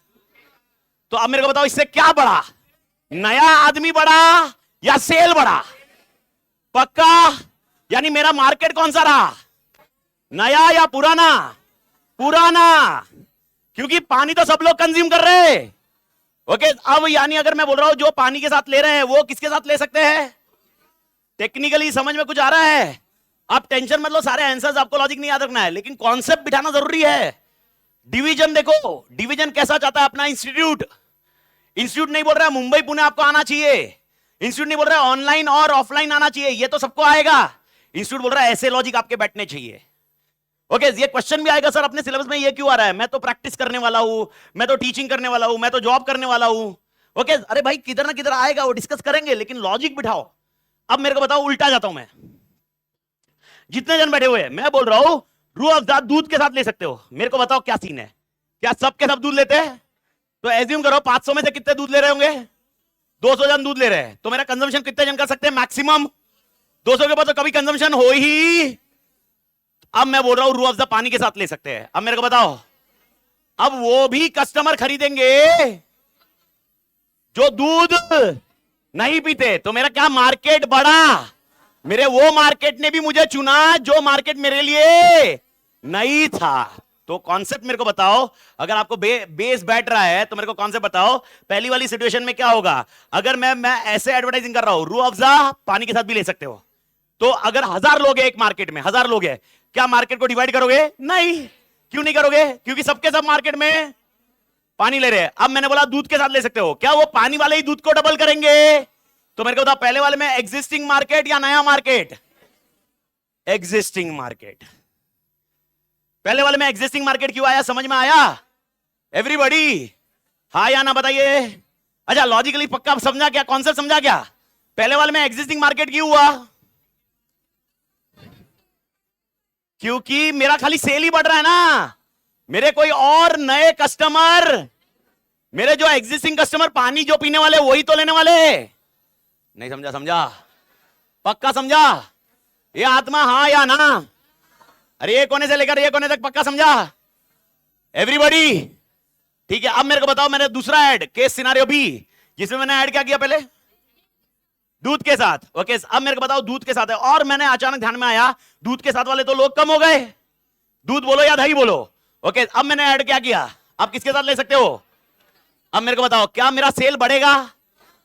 तो अब मेरे को बताओ, इससे क्या बढ़ा? नया आदमी बढ़ा या सेल बढ़ा? पक्का, यानी मेरा मार्केट कौन सा रहा, नया या पुराना? पुराना, क्योंकि पानी तो सब लोग कंज्यूम कर रहे हैं। ओके, अब यानी अगर मैं बोल रहा हूं जो पानी के साथ ले रहे हैं, वो किसके साथ ले सकते हैं? टेक्निकली समझ में कुछ आ रहा है? आप टेंशन मत लो, सारे आंसर्स आपको लॉजिक नहीं याद रखना है, लेकिन कॉन्सेप्ट बिठाना जरूरी है। डिवीजन देखो, डिवीजन कैसा चाहता है अपना इंस्टीट्यूट। इंस्टीट्यूट नहीं बोल रहा है मुंबई पुणे आपको आना चाहिए, इंस्टीट्यूट नहीं बोल रहा है ऑनलाइन और ऑफलाइन आना चाहिए, ये तो सबको आएगा। इंस्टीट्यूट बोल रहा है ऐसे लॉजिक आपके बैठने चाहिए। ओके, ये क्वेश्चन भी आएगा, सर अपने सिलेबस में ये क्यों आ रहा है? मैं तो प्रैक्टिस करने वाला हूं, मैं तो टीचिंग करने वाला हूं, मैं तो जॉब करने वाला हूं। ओके, अरे भाई किधर ना किधर आएगा, वो डिस्कस करेंगे, लेकिन लॉजिक बिठाओ। अब मेरे को बताओ, उल्टा जाता हूं मैं, जितने जन बैठे हुए हैं, मैं बोल रहा हूं रूह अफ़ज़ा दूध के साथ ले सकते हो। मेरे को बताओ क्या सीन है, क्या सब के सब दूध लेते हैं? तो एज्यूम करो 500 में से कितने दूध ले रहे होंगे? 200 जन दूध ले रहे हैं, तो मेरा कंजम्पशन कितने जन कर सकते हैं? मैक्सिमम 200 के बाद तो कभी कंजम्पशन हो ही। अब मैं बोल रहा हूं रूह अफ़ज़ा पानी के साथ ले सकते हैं। अब मेरे को बताओ, अब वो भी कस्टमर खरीदेंगे जो दूध नहीं पीते, तो मेरा क्या मार्केट बढ़ा? मेरे वो मार्केट ने भी मुझे चुना जो मार्केट मेरे लिए नहीं था। तो कॉन्सेप्ट मेरे को बताओ, अगर आपको बेस बैठ रहा है तो मेरे को कॉन्सेप्ट बताओ। पहली वाली सिचुएशन में क्या होगा, अगर मैं ऐसे एडवर्टाइजिंग कर रहा हूं, रूह अफ़ज़ा पानी के साथ भी ले सकते हो, तो अगर 1000 लोग हैं एक मार्केट में, 1000 लोग हैं, क्या मार्केट को डिवाइड करोगे? नहीं। क्यों नहीं करोगे? क्योंकि सबके सब मार्केट में पानी ले रहे हैं, अब मैंने बोला दूध के साथ ले सकते हो, क्या वो पानी वाले ही दूध को डबल करेंगे? तो मेरे को बताओ पहले वाले में एग्जिस्टिंग मार्केट या नया मार्केट? Existing market. पहले वाले में एग्जिस्टिंग मार्केट क्यों आया, समझ में आया एवरीबॉडी? हाँ या ना बताइए। अच्छा लॉजिकली पक्का समझा क्या, कॉन्सेप्ट समझा क्या? पहले वाले में एग्जिस्टिंग मार्केट क्यों हुआ? क्योंकि मेरा खाली सेल ही बढ़ रहा है ना, मेरे कोई और नए कस्टमर, मेरे जो एग्जिस्टिंग कस्टमर पानी जो पीने वाले वही तो लेने वाले। नहीं समझा? समझा? पक्का समझा? ये आत्मा हाँ या ना? अरे ये कोने से लेकर ये कोने तक पक्का समझा एवरीबॉडी? ठीक है, अब मेरे को बताओ, मैंने दूसरा ऐड केस सिनारियो बी, जिसमें मैंने ऐड क्या किया पहले? दूध के साथ। ओके, अब मेरे को बताओ दूध के साथ है, और मैंने अचानक ध्यान में आया दूध के साथ वाले तो लोग कम हो गए, दूध बोलो या दही बोलो। ओके, अब मैंने ऐड क्या किया, आप किसके साथ ले सकते हो? अब मेरे को बताओ क्या मेरा सेल बढ़ेगा?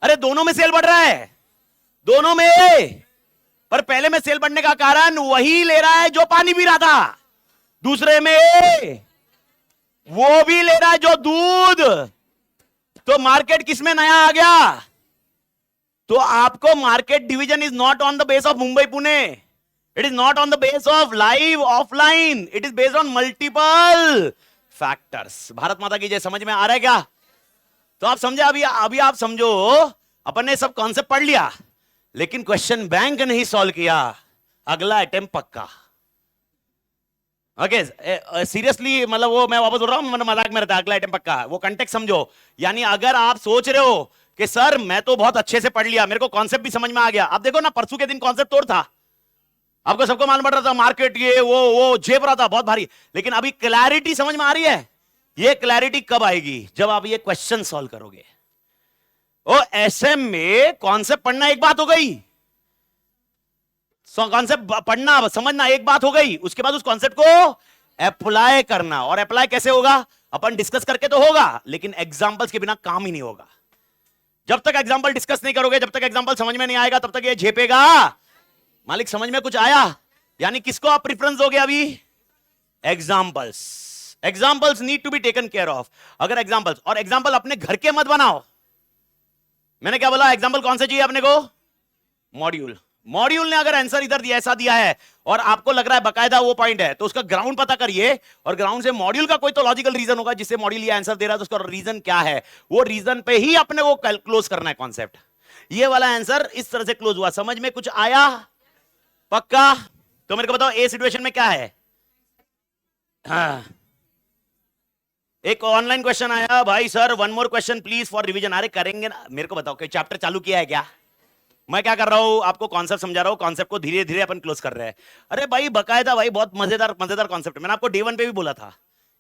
अरे दोनों में सेल बढ़ रहा है, दोनों में, पर पहले में सेल बढ़ने का कारण वही ले रहा है जो पानी पी रहा था, दूसरे में वो भी ले रहा है जो दूध। तो मार्केट किसमें नया आ गया? तो आपको market division is not on the base of Mumbai Pune, it is not on the base of live offline, it is based on multiple factors. Bharat Mata की जय। समझ में आ रहा है क्या? तो आप समझे? अभी आप समझो, अपन ने सब कॉन्सेप्ट पढ़ लिया, लेकिन क्वेश्चन बैंक नहीं सॉल्व किया। अगला अटेम्प्ट पक्का। ओके, सीरियसली मतलब वो मैं वापस बोल रहा हूं, मतलब मजाक में रहता है, अगला आइटम पक्का। वो कंटेक्स्ट समझो, यानी अगर आप सोच रहे हो कि सर मैं तो बहुत अच्छे से पढ़ लिया, मेरे को कॉन्सेप्ट भी समझ में आ गया, अब देखो ना परसों के दिन कॉन्सेप्ट तोड़ था, आपको सबको मालूम पड़ रहा था मार्केट ये वो झेप रहा था बहुत भारी, लेकिन अभी क्लैरिटी समझ में आ रही है। ये क्लैरिटी कब आएगी? जब आप ये क्वेश्चन सॉल्व करोगे। ओ एसएम में कॉन्सेप्ट पढ़ना एक बात हो गई, कॉन्सेप्ट पढ़ना समझना एक बात हो गई, उसके बाद उस कॉन्सेप्ट को अप्लाई करना, और अप्लाई कैसे होगा? अपन डिस्कस करके तो होगा, लेकिन एग्जांपल्स के बिना काम ही नहीं होगा। जब तक एग्जांपल डिस्कस नहीं करोगे, जब तक एग्जांपल समझ में नहीं आएगा, तब तक ये झेपेगा। मालिक समझ में कुछ आया? यानी किसको आप प्रेफरेंस दोगे अभी? Examples. Examples need to be taken care of. अगर एग्जांपल्स, और एग्जांपल अपने घर के मत बनाओ। मैंने क्या बोला? एग्जांपल कौन से चाहिए अपने को? मॉड्यूल। मॉड्यूल ने अगर आंसर इधर दिया, ऐसा दिया है, और आपको लग रहा है बकायदा वो पॉइंट है, तो उसका ग्राउंड पता करिए, और ग्राउंड से मॉड्यूल का कोई तो लॉजिकल रीजन होगा जिससे मॉड्यूल ये आंसर दे रहा है, तो उसका रीजन क्या है, वो रीजन पे ही अपने को क्लोज करना है कॉन्सेप्ट। ये वाला आंसर इस तरह से क्लोज हुआ। समझ में कुछ आया? पक्का? तो मेरे को बताओ ए सिचुएशन में क्या है? हाँ, एक ऑनलाइन क्वेश्चन आया, भाई sir one more question please for revision. अरे करेंगे ना। मेरे को बताओ कोई चैप्टर चालू किया है क्या? मैं क्या कर रहा हूं, आपको कॉन्सेप्ट समझा रहा हूं, कॉन्सेप्ट को धीरे धीरे अपन क्लोज कर रहे हैं। अरे भाई बकायदा भाई बहुत मजेदार मजेदार कॉन्सेप्ट। मैंने आपको डे 1 पे भी बोला था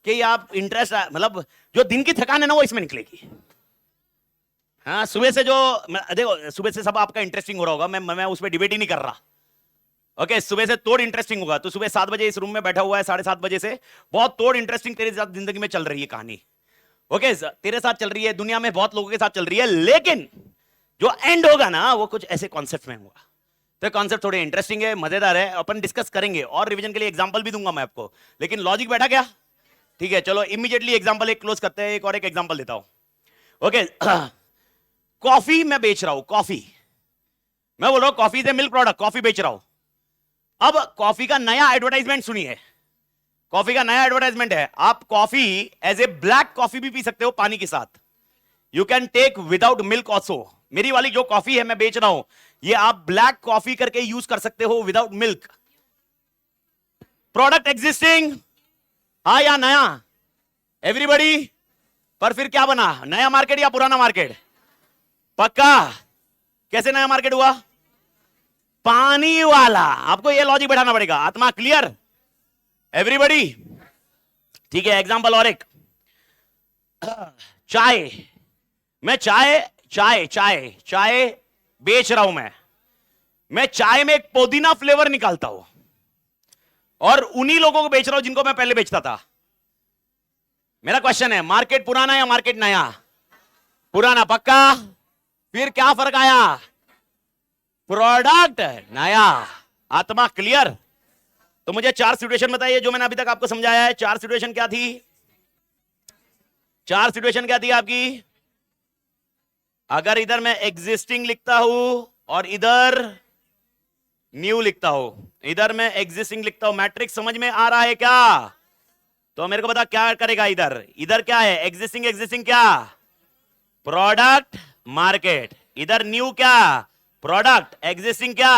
कि ये आप इंटरेस्ट, मतलब जो दिन की थकान है ना वो इसमें निकलेगी। हाँ, सुबह से जो देखो, सुबह से सब आपका इंटरेस्टिंग हो रहा होगा, मैं उस पर डिबेट ही नहीं कर रहा। ओके, सुबह से तोड़ इंटरेस्टिंग होगा। तो सुबह 7 बजे इस रूम में बैठा हुआ है, 7:30 बजे से बहुत तोड़ इंटरेस्टिंग तेरे साथ जिंदगी में चल रही है कहानी। ओके, तेरे साथ चल रही है, दुनिया में बहुत लोगों के साथ चल रही है, लेकिन जो एंड होगा ना वो कुछ ऐसे कॉन्सेप्ट में होगा। तो कॉन्सेप्ट थोड़े इंटरेस्टिंग है, मजेदार है, अपन डिस्कस करेंगे, और रिवीजन के लिए एग्जांपल भी दूंगा मैं आपको। लेकिन लॉजिक बैठा क्या? ठीक है, चलो इमीडिएटली एग्जांपल एक क्लोज करते हैं, एक और एक एग्जांपल देता हूं। ओके, कॉफी मैं बेच रहा हूं, कॉफी मैं बोल रहा हूं, कॉफी से मिल्क प्रोडक्ट, कॉफी बेच रहा हूं। अब कॉफी का नया एडवर्टाइजमेंट सुनिए। कॉफी का नया एडवर्टाइजमेंट है, आप coffee as a black coffee भी पी सकते हो पानी के साथ। You can take without milk also. मेरी वाली जो कॉफी है मैं बेच रहा हूं, ये आप ब्लैक कॉफी करके यूज कर सकते हो विदाउट मिल्क। प्रोडक्ट एग्जिस्टिंग, हाँ या नया? एवरीबॉडी? पर फिर क्या बना, नया मार्केट या पुराना मार्केट? पक्का? कैसे नया मार्केट हुआ? पानी वाला। आपको ये लॉजिक बैठाना पड़ेगा। आत्मा क्लियर एवरीबॉडी? ठीक है, एग्जांपल और एक, चाय। मैं चाय बेच रहा हूं। मैं चाय में एक पुदीना फ्लेवर निकालता हूं, और उन्हीं लोगों को बेच रहा हूं जिनको मैं पहले बेचता था। मेरा क्वेश्चन है, मार्केट पुराना या मार्केट नया? पुराना। पक्का? फिर क्या फर्क आया? प्रोडक्ट नया। आत्मा क्लियर? तो मुझे 4 सिचुएशन बताइए जो मैंने अभी तक आपको समझाया है। 4 सिचुएशन क्या थी? चार सिचुएशन क्या थी आपकी? अगर इधर मैं एग्जिस्टिंग लिखता हूं और इधर न्यू लिखता हूं, इधर मैं एग्जिस्टिंग लिखता हूं, मैट्रिक्स समझ में आ रहा है क्या? तो मेरे को बता क्या करेगा इधर? इधर क्या है? एग्जिस्टिंग, एग्जिस्टिंग क्या? Product market. इधर न्यू क्या? प्रोडक्ट। एग्जिस्टिंग क्या?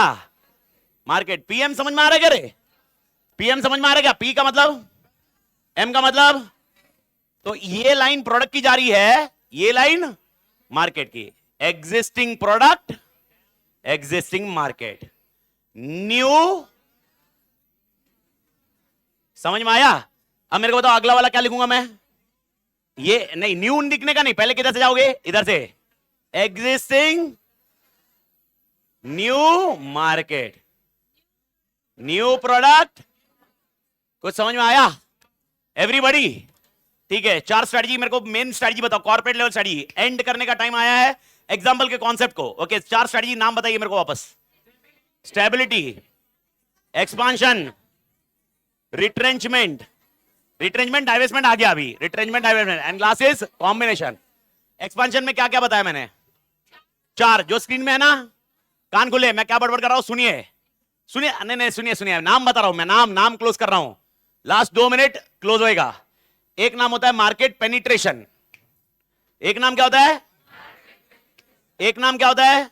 मार्केट। पीएम समझ में आ रहा है क्या रे? पीएम समझ में आ रहा है क्या? पी का मतलब, एम का मतलब, तो ये लाइन प्रोडक्ट की जा रही है, ये लाइन मार्केट की। Existing product, existing market, new. समझ में आया? अब मेरे को बताओ अगला वाला क्या लिखूंगा मैं? ये नहीं, न्यू लिखने का नहीं, पहले किधर से जाओगे? इधर से। Existing, new market, new product. कुछ समझ में आया एवरीबॉडी? ठीक है, चार स्ट्रेटजी मेरे को, मेन स्ट्रेटजी बताओ, कॉर्पोरेट लेवल स्ट्रेटजी। एंड करने का टाइम आया है एग्जांपल के कॉन्सेप्ट को। ओके, चार स्ट्रेटजी नाम बताइए मेरे को वापस। Stability, expansion, retrenchment, retrenchment divestment आ गया अभी, retrenchment divestment, and last is combination. Expansion में क्या क्या बताया मैंने? चार, जो स्क्रीन में है ना, कान खुले, मैं क्या बड़बड़ कर रहा हूं सुनिए, सुनिए, नहीं नहीं सुनिए, सुनिए, नाम बता रहा हूं मैं, नाम क्लोज कर रहा हूं, लास्ट 2 मिनट क्लोज होएगा। एक नाम होता है मार्केट पेनिट्रेशन। एक नाम क्या होता है? एक नाम क्या होता है?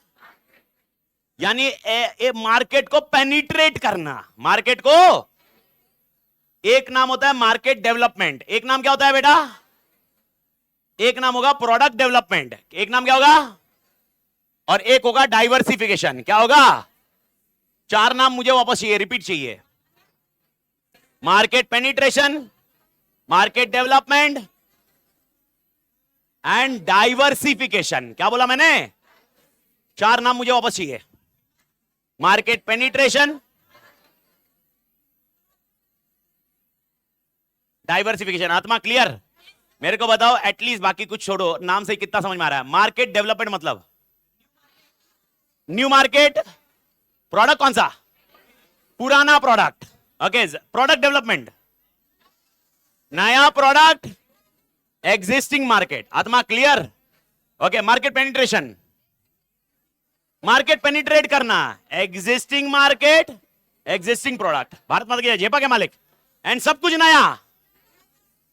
यानी मार्केट को पेनिट्रेट करना, मार्केट को। एक नाम होता है मार्केट डेवलपमेंट। एक नाम क्या होता है बेटा? एक नाम होगा प्रोडक्ट डेवलपमेंट। एक नाम क्या होगा? और एक होगा डाइवर्सिफिकेशन। क्या होगा? चार नाम मुझे वापस चाहिए, रिपीट चाहिए। Market penetration, market development and diversification. क्या बोला मैंने? चार नाम मुझे वापस चाहिए। Market penetration, diversification. आत्मा क्लियर? मेरे को बताओ एटलीस्ट, बाकी कुछ छोड़ो, नाम से कितना समझ में आ रहा है? मार्केट डेवलपमेंट मतलब न्यू मार्केट, प्रोडक्ट कौन सा? पुराना प्रोडक्ट। ओके, प्रोडक्ट डेवलपमेंट, नया प्रोडक्ट, एग्जिस्टिंग मार्केट। आत्मा clear? Okay, market penetration, market penetrate करना, existing market, existing product. Bharat Mata की जय, जेपा के मालिक, एंड सब कुछ नया,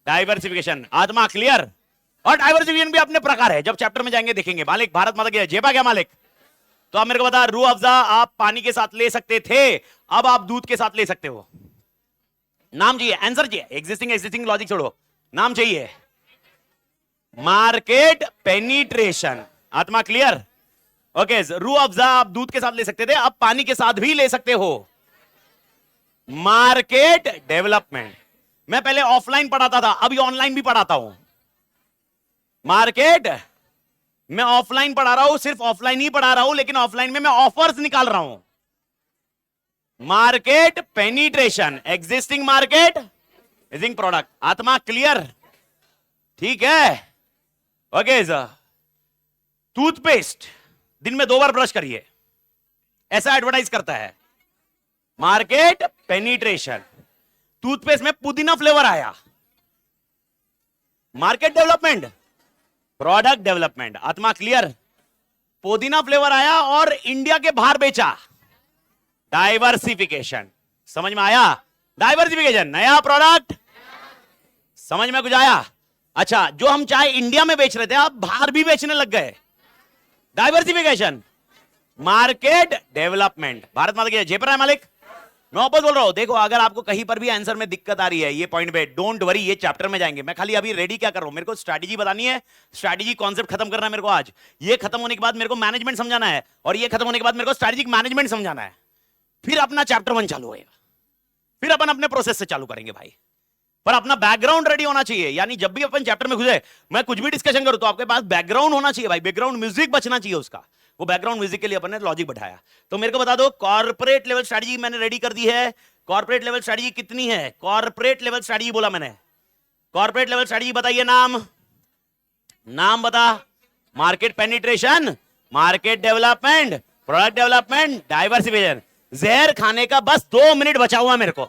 डाइवर्सिफिकेशन। आत्मा क्लियर? और डाइवर्सिफिकेशन भी अपने प्रकार है, जब चैप्टर में जाएंगे देखेंगे। मालिक भारत माता की जय, जेपा के मालिक। तो आप मेरे को बता, रूह अफ़ज़ा आप पानी के साथ ले सकते थे, अब आप दूध के साथ ले सकते हो। नाम चाहिए, आंसर चाहिए, एग्जिस्टिंग लॉजिक छोड़ो, नाम चाहिए। Market penetration. आत्मा क्लियर? ओके, रूह अफ़ज़ा आप दूध के साथ ले सकते थे, अब पानी के साथ भी ले सकते हो। Market development. मैं पहले ऑफलाइन पढ़ाता था, अभी ऑनलाइन भी पढ़ाता हूं। मार्केट, मैं ऑफलाइन पढ़ा रहा हूं, सिर्फ ऑफलाइन ही पढ़ा रहा हूं, लेकिन ऑफलाइन में मैं ऑफर्स निकाल रहा हूं। Market penetration, existing market, existing product. आत्मा क्लियर? ठीक है। ओके, टूथपेस्ट दिन में 2 बार ब्रश करिए, ऐसा एडवर्टाइज करता है। मार्केट पेनिट्रेशन, टूथपेस्ट में पुदीना फ्लेवर आया। Market development, product development. आत्मा क्लियर? पुदीना फ्लेवर आया और इंडिया के बाहर बेचा, डाइवर्सिफिकेशन। समझ में आया? डाइवर्सिफिकेशन, नया प्रोडक्ट। समझ में कुछ आया? अच्छा, जो हम चाय इंडिया में बेच रहे थे, आप बाहर भी बेचने लग गए, diversification. Market development. Bharat Mata की जय। पर है मालिक, मैं वापस बोल रहा हूं, देखो अगर आपको कहीं पर भी आंसर में दिक्कत आ रही है, ये पॉइंट पे डोंट वरी, ये चैप्टर में जाएंगे। मैं खाली अभी रेडी क्या कर रहा हूं, मेरे को स्ट्रैटेजी बतानी है, स्ट्रैटेजी कॉन्सेप्ट खत्म करना है मेरे को आज। ये खत्म होने के बाद मेरे को मैनेजमेंट समझाना है, और ये खत्म होने के बाद मेरे को स्ट्रैटेजिक मैनेजमेंट समझाना है। फिर अपना चैप्टर 1 चालू होएगा, फिर अपन अपने प्रोसेस से चालू करेंगे भाई। पर अपना बैकग्राउंड रेडी होना चाहिए, यानी जब भी अपन चैप्टर में घुसे, मैं कुछ भी डिस्कशन करूं तो आपके पास बैकग्राउंड होना चाहिए भाई, बैकग्राउंड म्यूजिक बचना चाहिए उसका। वो बैकग्राउंड म्यूजिक के लिए अपन ने लॉजिक बैठाया। तो मेरे को बता दो, कॉर्पोरेट लेवल स्ट्रैटेजी मैंने रेडी कर दी है। कॉर्पोरेट लेवल स्ट्रैटेजी कितनी है? कॉर्पोरेट लेवल स्ट्रैटेजी बोला मैंने, कॉर्पोरेट लेवल स्ट्रैटेजी बताइए। नाम बता। Market penetration, market development, product development, diversification. जहर खाने का बस 2 मिनट बचा हुआ मेरे को।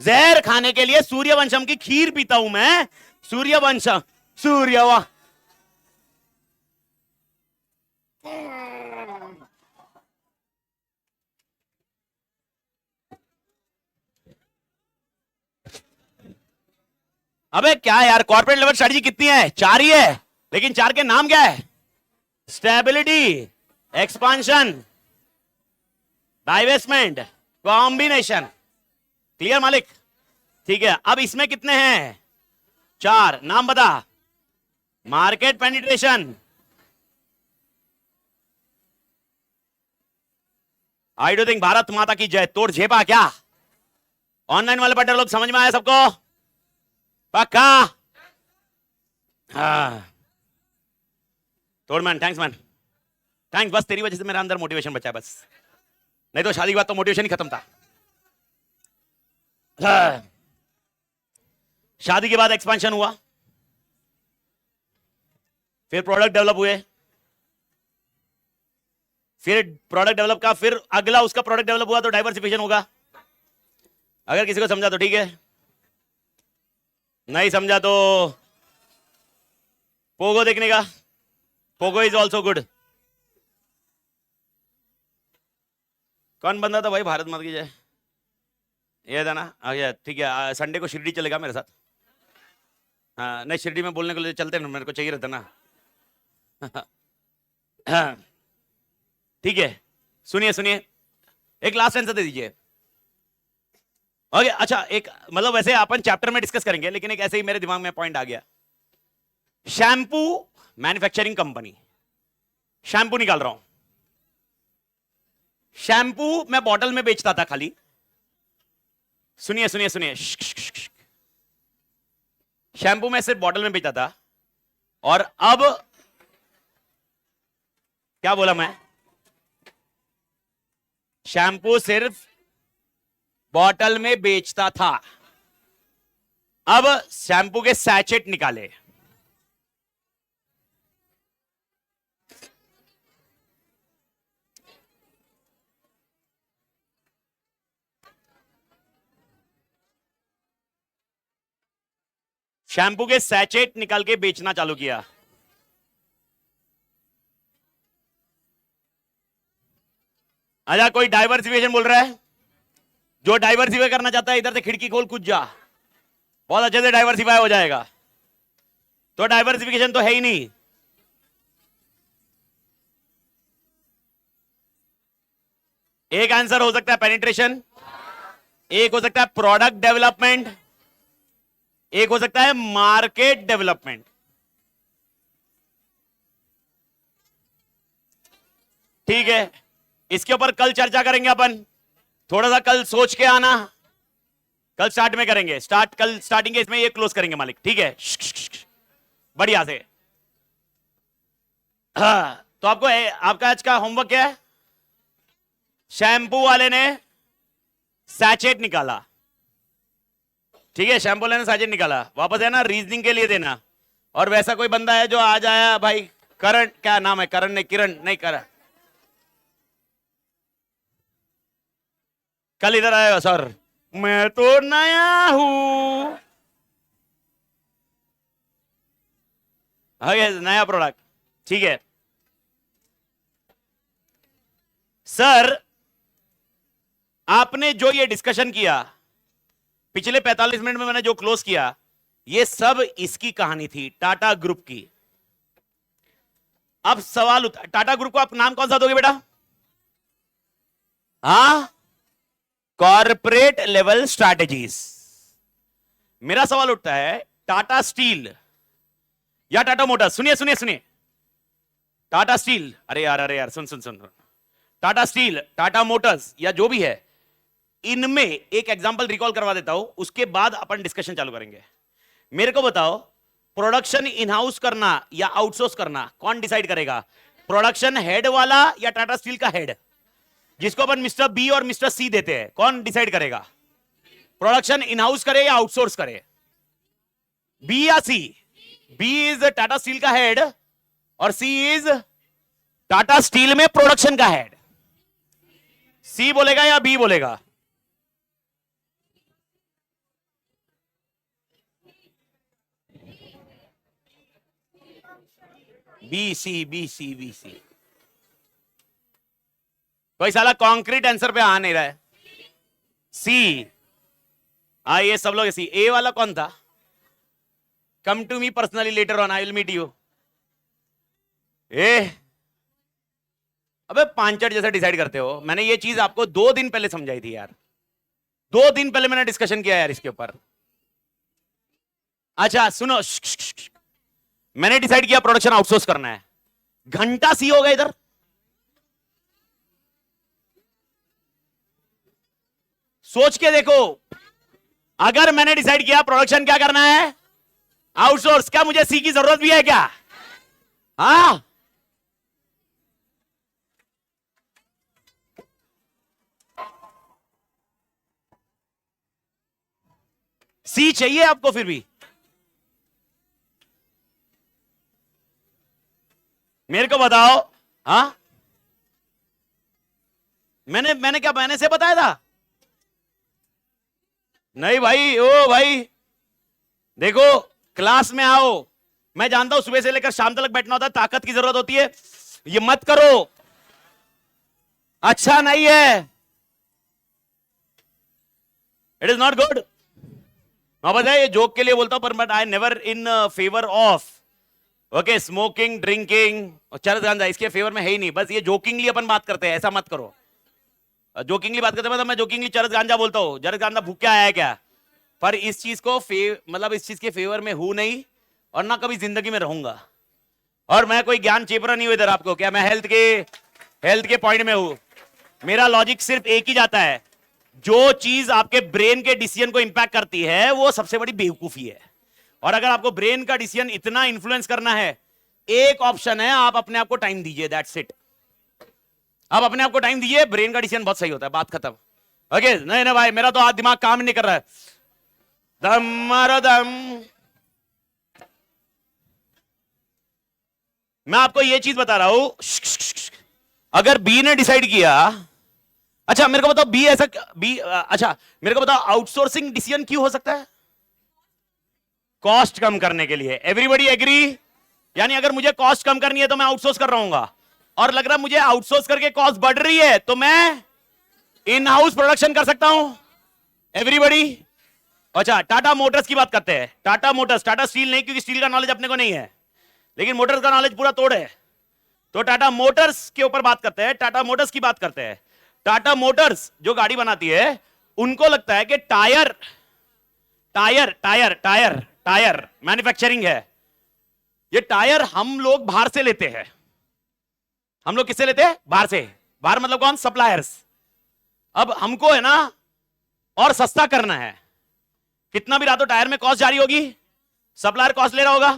जहर खाने के लिए सूर्यवंशम की खीर पीता हूं मैं, सूर्यवंशम सूर्य वाह। अबे क्या यार, कॉर्पोरेट लेवल स्ट्रेटजी कितनी है? 4 ही है, लेकिन 4 के नाम क्या है? Stability, expansion, divestment, combination. Clear मालिक? ठीक है, अब इसमें कितने हैं? 4। नाम बता। Market penetration, I do think Bharat Mata की जय। तोड़ झेपा क्या? ऑनलाइन वाले बटन लोग समझ में आया सबको? पक्का? हाँ। तोड़ मैन, थैंक्स मैन, थैंक्स। बस तेरी वजह से मेरा अंदर मोटिवेशन बचा है बस, नहीं तो शादी के बाद तो मोटिवेशन ही खत्म था। हाँ। शादी के बाद एक्सपेंशन हुआ, फिर प्रोडक्ट डेवलप हुए, फिर प्रोडक्ट डेवलप का, फिर अगला उसका प्रोडक्ट डेवलप हुआ तो डाइवर्सिफिकेशन होगा। अगर किसी को समझा तो ठीक है, नहीं समझा तो पोगो देखने का। Pogo is also good. कौन बंदा था भाई भारत माता की जय? ये था ना? ये ठीक है, संडे को शिरडी चलेगा मेरे साथ। हाँ नहीं, शिरडी में बोलने के लिए चलते ना, मेरे को चाहिए रहता ना। हाँ ठीक है, सुनिए सुनिए, एक लास्ट आंसर दे दीजिए। ओके अच्छा, एक मतलब वैसे अपन चैप्टर में डिस्कस करेंगे, लेकिन एक ऐसे ही मेरे दिमाग में पॉइंट आ गया। शैम्पू मैन्युफैक्चरिंग कंपनी, शैम्पू निकाल रहा हूं। शैम्पू मैं बॉटल में बेचता था खाली। सुनिए सुनिए सुनिए, शैम्पू मैं सिर्फ बॉटल में बेचता था, और अब क्या बोला मैं? शैम्पू सिर्फ बॉटल में बेचता था, अब शैम्पू के सैचेट निकाले। शैम्पू के सैचेट निकाल के बेचना चालू किया। अच्छा, कोई डाइवर्सिफिकेशन बोल रहा है? जो डाइवर्सिफाई करना चाहता है इधर से खिड़की खोल कूद जा, बहुत अच्छे से डाइवर्सिफाई हो जाएगा। तो डाइवर्सिफिकेशन तो है ही नहीं। एक आंसर हो सकता है पेनिट्रेशन, एक हो सकता है प्रोडक्ट डेवलपमेंट, एक हो सकता है मार्केट डेवलपमेंट। ठीक है, इसके ऊपर कल चर्चा करेंगे अपन। थोड़ा सा कल सोच के आना, कल स्टार्ट में करेंगे। कल स्टार्टिंग के इसमें ये क्लोज करेंगे मालिक, ठीक है? बढ़िया से। हाँ, तो आपका आज का होमवर्क क्या है? शैम्पू वाले ने सैचेट निकाला, ठीक है? शैम्पू वाले ने सैचेट निकाला, वापस है ना रीजनिंग के लिए देना। और वैसा कोई बंदा है जो आज आया भाई, करण, क्या नाम है? करण नहीं, किरण नहीं, करण। कल इधर आएगा, सर मैं तो नया हूं, नया प्रोडक्ट, ठीक है सर। आपने जो ये डिस्कशन किया पिछले 45 मिनट में, मैंने जो क्लोज किया, ये सब इसकी कहानी थी, टाटा ग्रुप की। अब सवाल टाटा ग्रुप को आप नाम कौन सा दोगे बेटा? हाँ, कॉर्पोरेट लेवल स्ट्रैटेजीज। मेरा सवाल उठता है, टाटा स्टील या टाटा मोटर्स, सुनिए सुनिए सुनिए, टाटा स्टील, अरे यार सुन सुन सुन, टाटा स्टील, टाटा मोटर्स या जो भी है, इनमें एक एग्जांपल रिकॉल करवा देता हूं, उसके बाद अपन डिस्कशन चालू करेंगे। मेरे को बताओ, प्रोडक्शन इन हाउस करना या आउटसोर्स करना कौन डिसाइड करेगा? प्रोडक्शन हेड वाला या टाटा स्टील का हेड, जिसको अपन मिस्टर बी और मिस्टर सी देते हैं, कौन डिसाइड करेगा प्रोडक्शन इन हाउस करे या आउटसोर्स करे? बी या C? B is Tata steel का हेड और सी इज टाटा स्टील में प्रोडक्शन का हेड। सी बोलेगा या बी बोलेगा? B C B C B C. कोई साला कॉन्क्रीट आंसर पे आ नहीं रहा है। सी। ये सब लोग सी। ए वाला कौन था? Come to me personally later on, I will meet you. ए अबे पांचट जैसा डिसाइड करते हो। मैंने ये चीज आपको 2 दिन पहले समझाई थी यार, 2 दिन पहले मैंने डिस्कशन किया यार इसके ऊपर। अच्छा सुनो, मैंने डिसाइड किया प्रोडक्शन आउटसोर्स करना है। घंटा सी होगा इधर। सोच के देखो, अगर मैंने डिसाइड किया प्रोडक्शन क्या करना है, आउटसोर्स, क्या मुझे सी की जरूरत भी है क्या? हाँ, सी चाहिए आपको फिर भी? मेरे को बताओ। हाँ, मैंने क्या मैंने से बताया था? नहीं भाई, ओ भाई देखो, क्लास में आओ। मैं जानता हूं सुबह से लेकर शाम तक बैठना होता है, ताकत की जरूरत होती है। ये मत करो, अच्छा नहीं है। It is not good. मैं बताया ये जोक के लिए बोलता हूं, but I never in favour of okay smoking drinking और चरस गांजा, इसके फेवर में है ही नहीं। बस ये जोकिंगली अपन बात करते हैं, ऐसा मत करो। जोकिंगली बात करते हैं, मतलब मैं जोकिंगली चरस गांजा बोलता हूं, चरस गांजा भूख क्या आया है क्या? पर इस चीज को मतलब इस चीज के फेवर में हूं नहीं, और ना कभी जिंदगी में रहूंगा। और मैं कोई ज्ञान चेपरा नहीं हूं इधर आपको, क्या मैं हेल्थ के पॉइंट में हूं। मेरा लॉजिक सिर्फ एक ही जाता है, जो चीज आपके ब्रेन के डिसीजन को इंपैक्ट करती है वो सबसे बड़ी बेवकूफी है। और अगर आपको ब्रेन का डिसीजन इतना इन्फ्लुएंस करना है, एक ऑप्शन है, आप अपने आप को टाइम दीजिए, दैट्स इट। आप अपने आप को टाइम दीजिए, ब्रेन का डिसीजन बहुत सही होता है, बात खत्म। ओके नहीं ना भाई, मेरा तो आज दिमाग काम नहीं कर रहा है, दम मारो दम। मैं आपको यह चीज बता रहा हूं, अगर बी ने डिसाइड किया, अच्छा मेरे को बताओ बी ऐसा बी अच्छा मेरे को बताओ आउटसोर्सिंग डिसीजन क्यों हो सकता है? कॉस्ट कम करने के लिए। Everybody agree? यानी अगर मुझे कॉस्ट कम करनी है तो मैं आउटसोर्स कर रहा हूं, और लग रहा है मुझे आउटसोर्स करके कॉस्ट बढ़ रही है तो मैं इन हाउस प्रोडक्शन कर सकता हूं। एवरीबॉडी? अच्छा टाटा मोटर्स की बात करते हैं। टाटा मोटर्स, टाटा स्टील नहीं, क्योंकि स्टील का नॉलेज अपने को नहीं है, लेकिन मोटर्स का नॉलेज पूरा तोड़ है। तो टाटा मोटर्स के ऊपर बात करते हैं, टाटा मोटर्स की बात करते हैं। टाटा मोटर्स जो गाड़ी बनाती है, उनको लगता है कि tyre tyre tyre tyre tyre manufacturing है। ये टायर हम लोग बाहर से लेते हैं। हम लोग किससे लेते हैं? बाहर से। बाहर मतलब कौन? सप्लायर्स। अब हमको है ना और सस्ता करना है, कितना भी रहा तो टायर में कॉस्ट जारी होगी, सप्लायर कॉस्ट ले रहा होगा,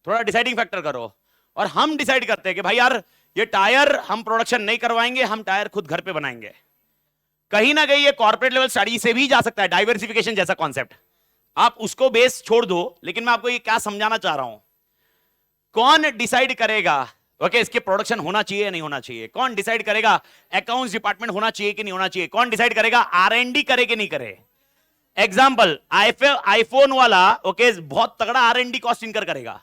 थोड़ा डिसाइडिंग फैक्टर करो। और हम डिसाइड करते हैं कि भाई यार ये टायर हम प्रोडक्शन नहीं करवाएंगे, हम टायर खुद घर पे बनाएंगे। कहीं ना कहीं ये कॉर्पोरेट लेवल स्टडी से भी जा सकता है, डाइवर्सिफिकेशन जैसा कॉन्सेप्ट। आप उसको बेस छोड़ दो, लेकिन मैं आपको ये क्या समझाना चाह रहा हूं, कौन डिसाइड करेगा ओके इसके प्रोडक्शन होना चाहिए नहीं होना चाहिए? कौन डिसाइड करेगा अकाउंट्स डिपार्टमेंट होना चाहिए कि नहीं होना चाहिए? कौन डिसाइड करेगा R&D करे कि नहीं करे? एग्जाम्पल, आईफोन वाला ओके बहुत तगड़ा R&D कॉस्ट इनकर करेगा,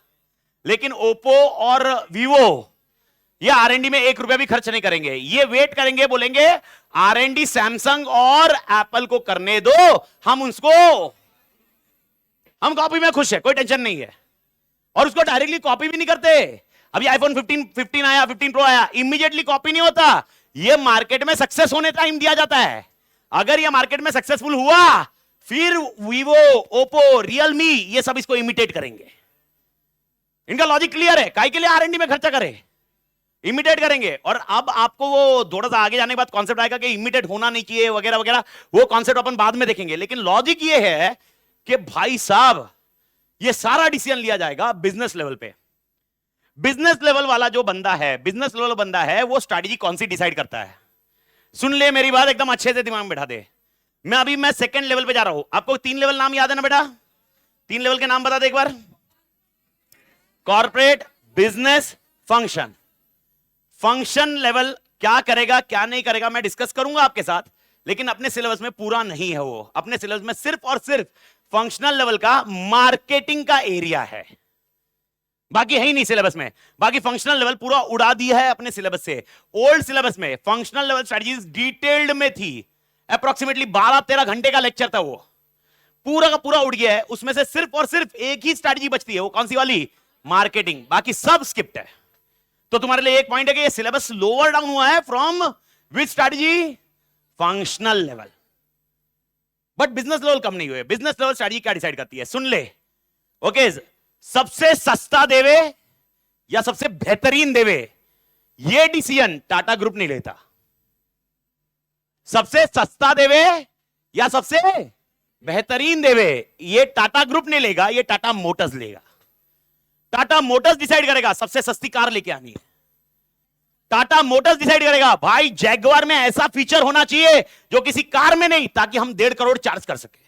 लेकिन ओप्पो और वीवो ये R&D में 1 रुपया भी खर्च नहीं करेंगे। ये वेट करेंगे, बोलेंगे R&D सैमसंग और एप्पल को करने दो, हम कॉपी में खुश है, कोई टेंशन नहीं है। और उसको डायरेक्टली कॉपी भी नहीं करते। अभी आईफोन 15 आया, 15 प्रो आया, इमीडिएटली कॉपी नहीं होता, ये मार्केट में सक्सेस होने टाइम दिया जाता है। अगर ये मार्केट में सक्सेसफुल हुआ, फिर वीवो, ओप्पो, रियलमी ये सब इसको इमिटेट करेंगे। इनका लॉजिक क्लियर है, काहे के लिए R&D में खर्चा करे? इमिटेट करेंगे। और अब आपको वो थोड़ा सा आगे जाने के बाद कॉन्सेप्ट आएगा कि इमिटेट होना नहीं चाहिए वगैरह वगैरह, वो कॉन्सेप्ट अपन बाद में देखेंगे। लेकिन लॉजिक ये है कि भाई साहब ये सारा डिसीजन लिया जाएगा बिजनेस लेवल पे। बिजनेस लेवल वाला जो बंदा है, बिजनेस लेवल बंदा है, वो स्ट्रैटेजी कौन सी डिसाइड करता है। सुन ले मेरी बात, एकदम अच्छे से दिमाग में बैठा दे। मैं सेकंड लेवल पे जा रहा हूं। आपको 3 लेवल नाम याद है ना बेटा? 3 लेवल के नाम बता दे एक बार। Corporate, business, function. Function level क्या करेगा क्या नहीं करेगा मैं डिस्कस करूंगा आपके साथ, लेकिन अपने सिलेबस में पूरा नहीं है वो। अपने सिलेबस में सिर्फ और सिर्फ फंक्शनल लेवल का मार्केटिंग का एरिया है। बाकी है ही नहीं सिलेबस में। बाकी फंक्शनल लेवल पूरा उड़ा दिया है अपने सिलेबस से। ओल्ड सिलेबस में फंक्शनल लेवल स्ट्रेटजीज डिटेल्ड में थी, अप्रोक्सीमेटली 12-13 घंटे का लेक्चर था, वो पूरा का पूरा उड़ गया है। उसमें से सिर्फ और सिर्फ एक ही स्ट्रेटजी बचती है, वो कौन सी वाली? मार्केटिंग। बाकी सब स्किप्ड है। तो तुम्हारे लिए एक पॉइंट है कि ये सिलेबस लोअर डाउन हुआ है from which strategy? Functional level. But business level कम नहीं हुए। बिजनेस लेवल स्ट्रेटजी क्या डिसाइड करती है? सुन ले। ओके, सबसे सस्ता देवे या सबसे बेहतरीन देवे, ये डिसीजन टाटा ग्रुप नहीं लेता। सबसे सस्ता देवे या सबसे बेहतरीन देवे, ये टाटा ग्रुप नहीं लेगा, ये टाटा मोटर्स लेगा। टाटा मोटर्स डिसाइड करेगा सबसे सस्ती कार लेके आनी है। टाटा मोटर्स डिसाइड करेगा भाई जैगवार में ऐसा फीचर होना चाहिए जो किसी कार में नहीं, ताकि हम 1.5 करोड़ चार्ज कर सके।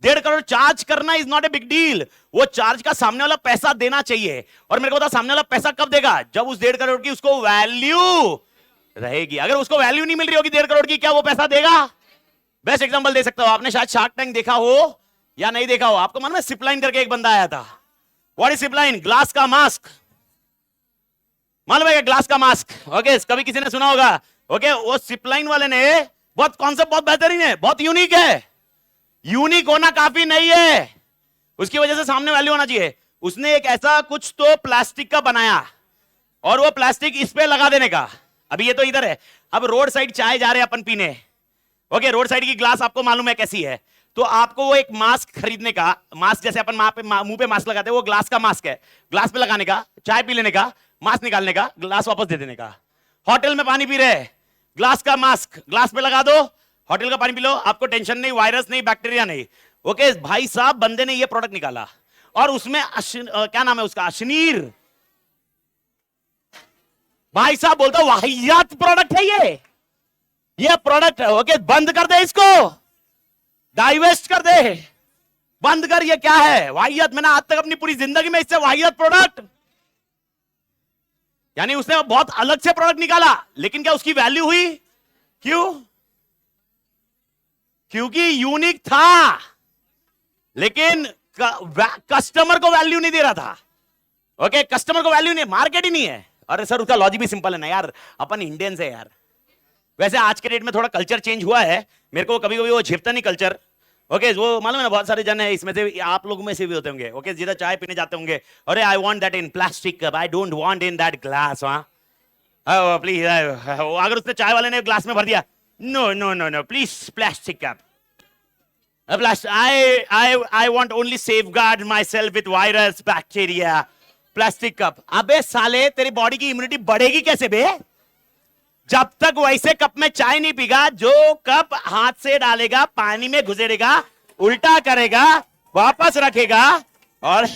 1.5 करोड़ चार्ज करना is not a big deal. वो चार्ज का सामने वाला पैसा देना चाहिए। और मेरे को बता, सामने वाला पैसा कब देगा? जब उस 1.5 करोड़ की उसको वैल्यू रहेगी। अगर उसको वैल्यू नहीं मिल रही होगी 1.5 करोड़ की, क्या वो पैसा देगा? बेस्ट एग्जांपल दे सकता हूं, आपने शायद शार्क टैंक देखा हो या नहीं देखा हो। आपको मालूम है सिपलाइन करके एक बंदा आया था। व्हाट इज सिपलाइन? ग्लास का मास्क। मालूम है क्या ग्लास का मास्क? ओके, कभी किसी ने सुना होगा। ओके, वो सिपलाइन वाले ने बहुत कॉन्सेप्ट बहुत बेहतरीन है, बहुत यूनिक है। यूनिक होना काफी नहीं है, उसकी वजह से सामने वैल्यू होना चाहिए। उसने एक ऐसा कुछ तो प्लास्टिक का बनाया और वो प्लास्टिक इस पे लगा देने का। अभी ये तो इधर है, अब रोड साइड चाय जा रहे हैं अपन पीने। ओके, रोड साइड की ग्लास आपको मालूम है कैसी है, तो आपको वो एक मास्क खरीदने का, मास्क जैसे अपन मुंह पे मास्क लगाते हैं, वो ग्लास का मास्क है। ग्लास पे लगाने का, चाय पी लेने का, मास्क निकालने का, ग्लास वापस दे देने का। होटल में पानी पी रहे, ग्लास का मास्क ग्लास पे लगा दो, होटल का पानी पी लो, आपको टेंशन नहीं, वायरस नहीं, बैक्टीरिया नहीं। ओके भाई साहब, बंदे ने ये प्रोडक्ट निकाला और उसमें क्या नाम है उसका? अशनीर। भाई साहब बोलता वाहियात प्रोडक्ट है ये प्रोडक्ट है। ओके, बंद कर दे इसको, डाइवेस्ट कर दे, बंद कर। ये क्या है? वाहियात। मैंने आज तक अपनी पूरी जिंदगी में इससे वाहियात प्रोडक्ट, यानी उसने बहुत अलग से प्रोडक्ट निकाला, लेकिन क्या उसकी वैल्यू हुई? क्यों? क्योंकि यूनिक था, लेकिन कस्टमर को वैल्यू नहीं दे रहा था। ओके, कस्टमर को वैल्यू नहीं, मार्केट ही नहीं है। अरे सर, उसका लॉजिक भी सिंपल है ना यार, अपन इंडियंस है यार। वैसे आज के डेट में थोड़ा कल्चर चेंज हुआ है, मेरे को कभी कभी वो झेपता नहीं कल्चर। ओके, वो मालूम है ना, बहुत सारे जन है इसमें से, आप लोगों में से भी होते होंगे। ओके, जिधर चाय पीने जाते होंगे, अरे I want that in plastic cup, I don't want in that glass. हाँ प्लीज, अगर उसने चाय वाले ने ग्लास में भर दिया, no no no no please plastic cup, I want only safeguard myself with virus, bacteria, plastic cup. अबे साले, तेरी बॉडी की इम्यूनिटी बढ़ेगी कैसे बे? जब तक वैसे कप में चाय नहीं पीगा, जो कप हाथ से डालेगा, पानी में घुसेड़ेगा, उल्टा करेगा, वापस रखेगा, और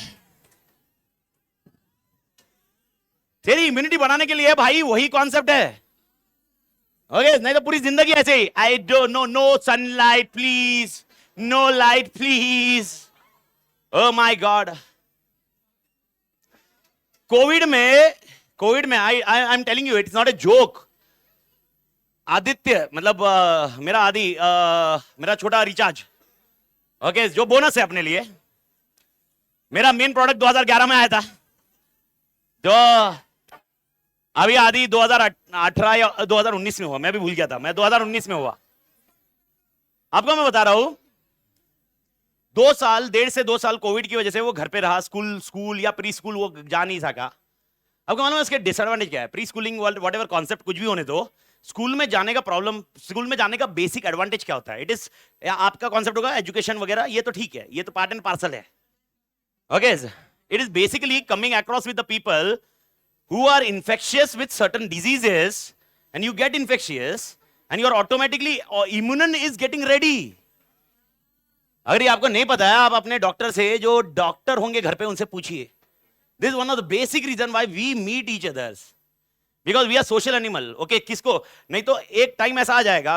तेरी इम्यूनिटी बढ़ाने के लिए भाई वही कॉन्सेप्ट है। ओके, नहीं तो पूरी जिंदगी ऐसे ही, I don't know, no sunlight please, no light please. Oh my god, Covid में I am telling you, it's not a joke. Aditya, मतलब मेरा मेरा छोटा रिचार्ज, ओके, जो बोनस है अपने लिए, मेरा मेन प्रोडक्ट 2011 में आया था, जो अभी आदि 2018 या 2019 में हुआ, मैं भी भूल गया था, मैं 2019 में हुआ। आपको मैं बता रहा हूं, 2 साल, 1.5 से 2 साल कोविड की वजह से वो घर पे रहा, स्कूल या प्री स्कूल वो जा नहीं सका। आपको मालूम है इसके डिसएडवांटेज क्या है? Pre schooling what ever concept कुछ भी होने दो, स्कूल में जाने का प्रॉब्लम, स्कूल में जाने का बेसिक एडवांटेज क्या होता है? इट इज, आपका कॉन्सेप्ट होगा एजुकेशन वगैरह, ये तो ठीक है, ये तो पार्ट एंड पार्सल है। Okay, it is basically coming across with the people who are infectious with certain diseases, and you get infectious and you are automatically immune is getting ready. अगर ये आपको नहीं पता है, आप अपने डॉक्टर से, जो डॉक्टर होंगे घर पे, उनसे पूछिए। This is one of the basic reason why we meet each others, because we are social animal. Okay, किसको नहीं तो एक टाइम ऐसा आ जाएगा,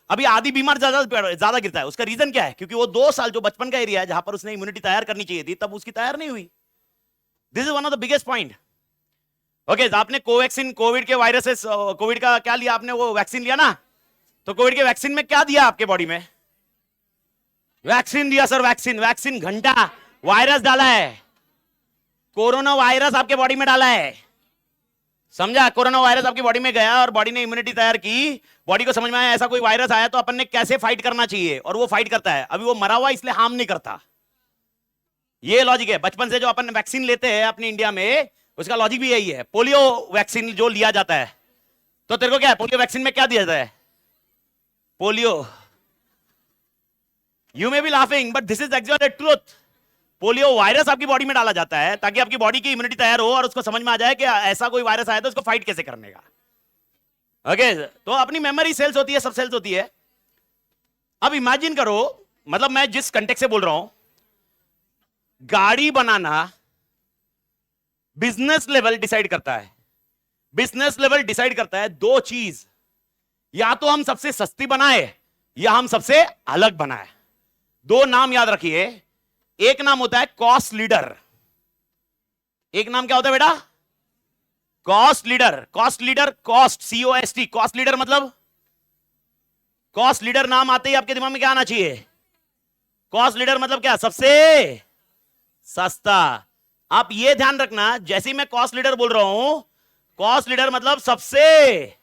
अभी आदि बीमार ज्यादा गिरता है। उसका रीजन क्या है? क्योंकि वो 2 साल जो बचपन का एरिया है, जहां पर उसने इम्यूनिटी तैयार करनी चाहिए थी, तब उसकी तैयार नहीं हुई। This is one of the biggest point. Okay, आपने कोवैक्सीन, कोविड के वायरसेस, कोविड का क्या लिया आपने? वो वैक्सीन लिया ना, तो कोविड के वैक्सीन में क्या दिया आपके बॉडी में? वैक्सीन दिया सर, वैक्सीन घंटा वायरस डाला है। कोरोना वायरस आपके बॉडी में डाला है, समझा? कोरोना वायरस आपकी बॉडी में गया और बॉडी ने इम्यूनिटी तैयार की, बॉडी को समझ में आया ऐसा कोई वायरस आया तो अपन ने कैसे फाइट करना चाहिए, और वो फाइट करता है। अभी वो मरा हुआ इसलिए हार्म नहीं करता। ये लॉजिक है। बचपन से जो अपन वैक्सीन लेते हैं अपनी इंडिया में, उसका लॉजिक भी यही है। पोलियो वैक्सीन जो लिया जाता है, तो तेरे को क्या है, पोलियो वैक्सीन में क्या दिया जाता है? Polio. You may be laughing but this is actually the truth. Polio virus आपकी बॉडी में डाला जाता है ताकि आपकी बॉडी की इम्यूनिटी तैयार हो और उसको समझ में आ जाए कि ऐसा कोई वायरस आया तो उसको फाइट कैसे करने का। ओके तो अपनी मेमोरी सेल्स होती है, सब सेल्स होती है। अब इमेजिन करो, मतलब मैं जिस कंटेक्स्ट से बोल रहा हूं, गाड़ी बनाना बिजनेस लेवल डिसाइड करता है। बिजनेस लेवल डिसाइड करता है दो चीज, या तो हम सबसे सस्ती बनाए या हम सबसे अलग बनाए। दो नाम याद रखिए, एक नाम होता है कॉस्ट लीडर। एक नाम क्या होता है बेटा? Cost leader. Cost leader, cost COST, cost leader मतलब, कॉस्ट लीडर नाम आते ही आपके दिमाग में क्या आना चाहिए? कॉस्ट लीडर मतलब क्या? सबसे सस्ता। आप ये ध्यान रखना, जैसे ही मैं कॉस्ट लीडर बोल रहा हूं, कॉस्ट लीडर मतलब सबसे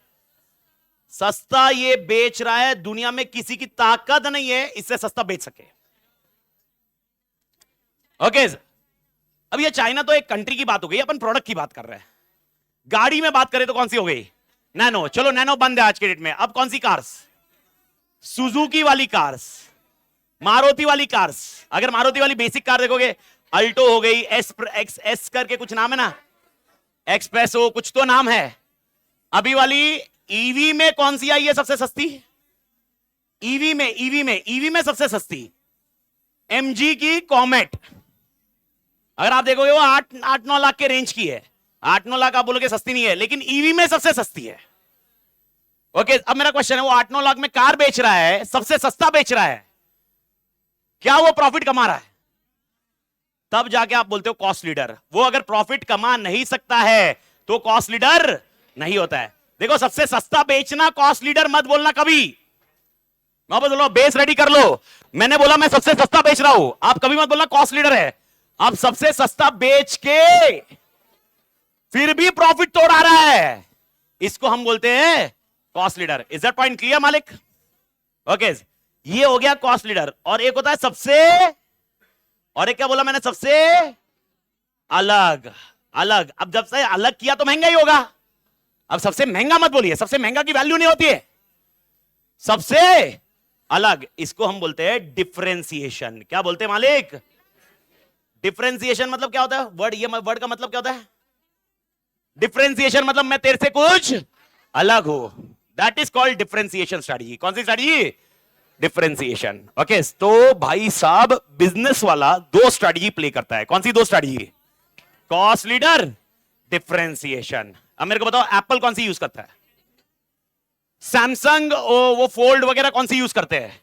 सस्ता ये बेच रहा है। दुनिया में किसी की ताकत नहीं है इससे सस्ता बेच सके। ओके अब ये चाइना तो एक कंट्री की बात हो गई, अपन प्रोडक्ट की बात कर रहे हैं। गाड़ी में बात करें तो कौन सी हो गई? नैनो। चलो नैनो बंद है आज के डेट में। अब कौन सी कार्स? सुजुकी वाली कार्स, मारुति वाली कार्स। अगर मारुति वाली बेसिक कार देखोगे, अल्टो हो गई, एस करके कुछ नाम है ना, एक्सप्रेसो कुछ तो नाम है। अभी वाली ईवी में कौन सी आई है सबसे सस्ती? ईवी में सबसे सस्ती MG की कॉमेट। अगर आप देखोगे वो 8-9 लाख के रेंज की है। 8-9 लाख आप बोलोगे सस्ती नहीं है, लेकिन ईवी में सबसे सस्ती है। ओके अब मेरा क्वेश्चन है, वो 8-9 लाख में कार बेच रहा है, सबसे सस्ता बेच रहा है, क्या वो प्रॉफिट कमा रहा है? तब जाके आप बोलते हो कॉस्ट लीडर। वो अगर प्रॉफिट कमा नहीं सकता है तो कॉस्ट लीडर नहीं होता है। देखो सबसे सस्ता बेचना कॉस्ट लीडर मत बोलना कभी। मैं बोल रहा हूं बेस रेडी कर लो, मैंने बोला मैं सबसे सस्ता बेच रहा हूं, आप कभी मत बोलना कॉस्ट लीडर है। आप सबसे सस्ता बेच के फिर भी प्रॉफिट तोड़ आ रहा है, इसको हम बोलते हैं cost leader. Is that point clear मालिक? ओके ये हो गया कॉस्ट लीडर। और एक होता है सबसे, और एक क्या बोला मैंने? सबसे अलग। अलग। अब जब से अलग किया तो महंगा ही होगा। अब सबसे महंगा मत बोलिए, सबसे महंगा की वैल्यू नहीं होती है। सबसे अलग, इसको हम बोलते हैं डिफरेंशिएशन। क्या बोलते हैं मालिक? डिफरेंशिएशन मतलब क्या होता है? वर्ड, ये वर्ड का मतलब क्या होता है? डिफरेंशिएशन मतलब मैं तेरे से कुछ अलग हूं। That is called differentiation strategy. कौन सी स्ट्रेटजी? डिफरेंशिएशन। ओके तो भाई साहब बिजनेस वाला दो स्ट्रेटजी प्ले करता है। कौन सी दो स्ट्रेटजी? Cost leader, differentiation. अब मेरे को बताओ एप्पल कौन सी यूज करता है? सैमसंग वो फोल्ड वगैरह कौन सी यूज करते हैं?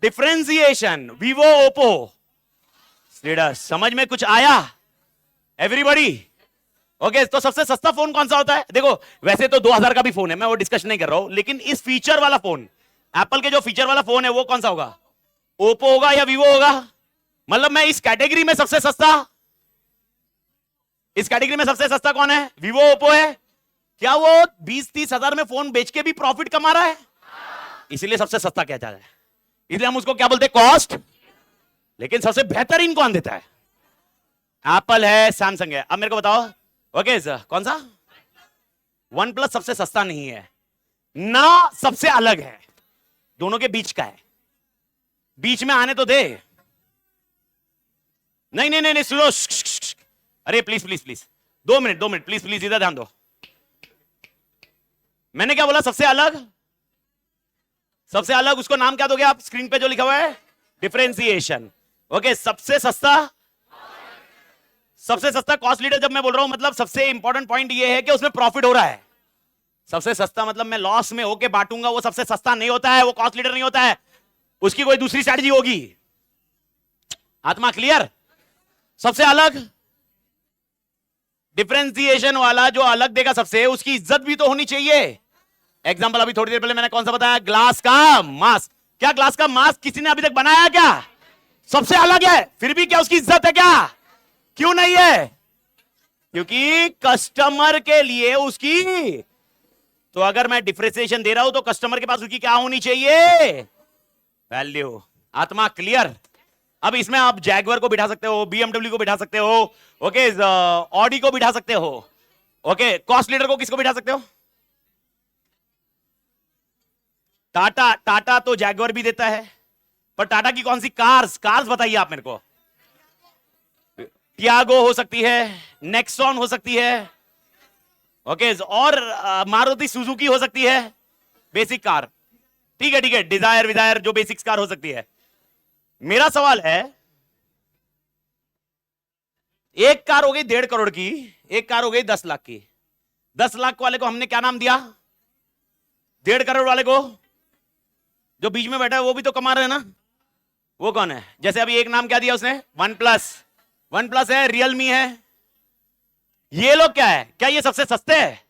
डिफरेंशिएशन। Vivo, Oppo, leader. समझ में कुछ आया एवरीबॉडी? ओके तो सबसे सस्ता फोन कौन सा होता है? देखो वैसे तो 2000 का भी फोन है, मैं वो डिस्कशन नहीं कर रहा हूं, लेकिन इस फीचर वाला फोन, एप्पल के जो फीचर वाला फोन है वो कौन सा होगा? ओप्पो होगा या वीवो होगा? मतलब मैं इस कैटेगरी में सबसे सस्ता, इस कैटेगरी में सबसे सस्ता कौन है? वीवो, ओप्पो है। क्या वो 20-30 हजार में फोन बेच के भी प्रॉफिट कमा रहा है? इसीलिए सबसे सस्ता क्या जाता है, इसलिए हम उसको क्या बोलते हैं? कॉस्ट। लेकिन सबसे बेहतरीन कौन देता है? एप्पल है, सैमसंग है। अब मेरे को बताओ ओके कौन सा? वन प्लस सबसे सस्ता नहीं है ना, सबसे अलग है, दोनों के बीच का है। बीच में आने तो दे। नहीं नहीं नहीं, नहीं सुनो, अरे please please please 2 minute please please, इधर ध्यान दो। मैंने क्या बोला? सबसे अलग। सबसे अलग उसको नाम क्या दोगे आप? स्क्रीन पे जो लिखा हुआ है डिफरेंशिएशन। ओके सबसे सस्ता, सबसे सस्ता कॉस्ट लीडर जब मैं बोल रहा हूं मतलब सबसे इंपॉर्टेंट पॉइंट ये है कि उसमें प्रॉफिट हो रहा है। सबसे सस्ता मतलब मैं लॉस में होके बांटूंगा, वो सबसे सस्ता नहीं होता है, वो कॉस्ट लीडर नहीं होता है, उसकी कोई दूसरी स्ट्रैटेजी होगी। आत्मा क्लियर? सबसे अलग, डिफरेंशिएशन वाला जो अलग देगा सबसे, उसकी इज्जत भी तो होनी चाहिए। एग्जांपल अभी थोड़ी देर पहले मैंने कौन सा बताया? ग्लास का मास्क। क्या ग्लास का मास्क किसी ने अभी तक बनाया क्या? सबसे अलग है, फिर भी क्या उसकी इज्जत है क्या? क्यों नहीं है? क्योंकि कस्टमर के लिए उसकी, तो अगर मैं डिफरेंशिएशन दे रहा हूं तो कस्टमर के पास उसकी क्या होनी चाहिए? वैल्यू। आत्मा क्लियर? अब इसमें आप जैगवर को बिठा सकते हो, बीएमडब्ल्यू को बिठा सकते हो, ओके, ऑडी को बिठा सकते हो, ओके, कॉस्ट लीडर को किसको बिठा सकते हो? टाटा। टाटा तो जैगवर भी देता है, पर टाटा की कौन सी कार्स बताइए आप मेरे को। टियागो हो सकती है, नेक्सॉन हो सकती है, ओके, और मारुति सुजुकी हो सकती है, बेसिक कार। ठीक है, डिजायर विजायर जो बेसिक कार हो सकती है। मेरा सवाल है, एक कार हो गई 1.5 करोड़ की, एक कार हो गई 10 लाख की। 10 लाख वाले को हमने क्या नाम दिया? 1.5 करोड़ वाले को, जो बीच में बैठा है वो भी तो कमा रहे हैं ना, वो कौन है? जैसे अभी एक नाम क्या दिया उसने? वन प्लस है, रियलमी है। ये लोग क्या है? क्या ये सबसे सस्ते है?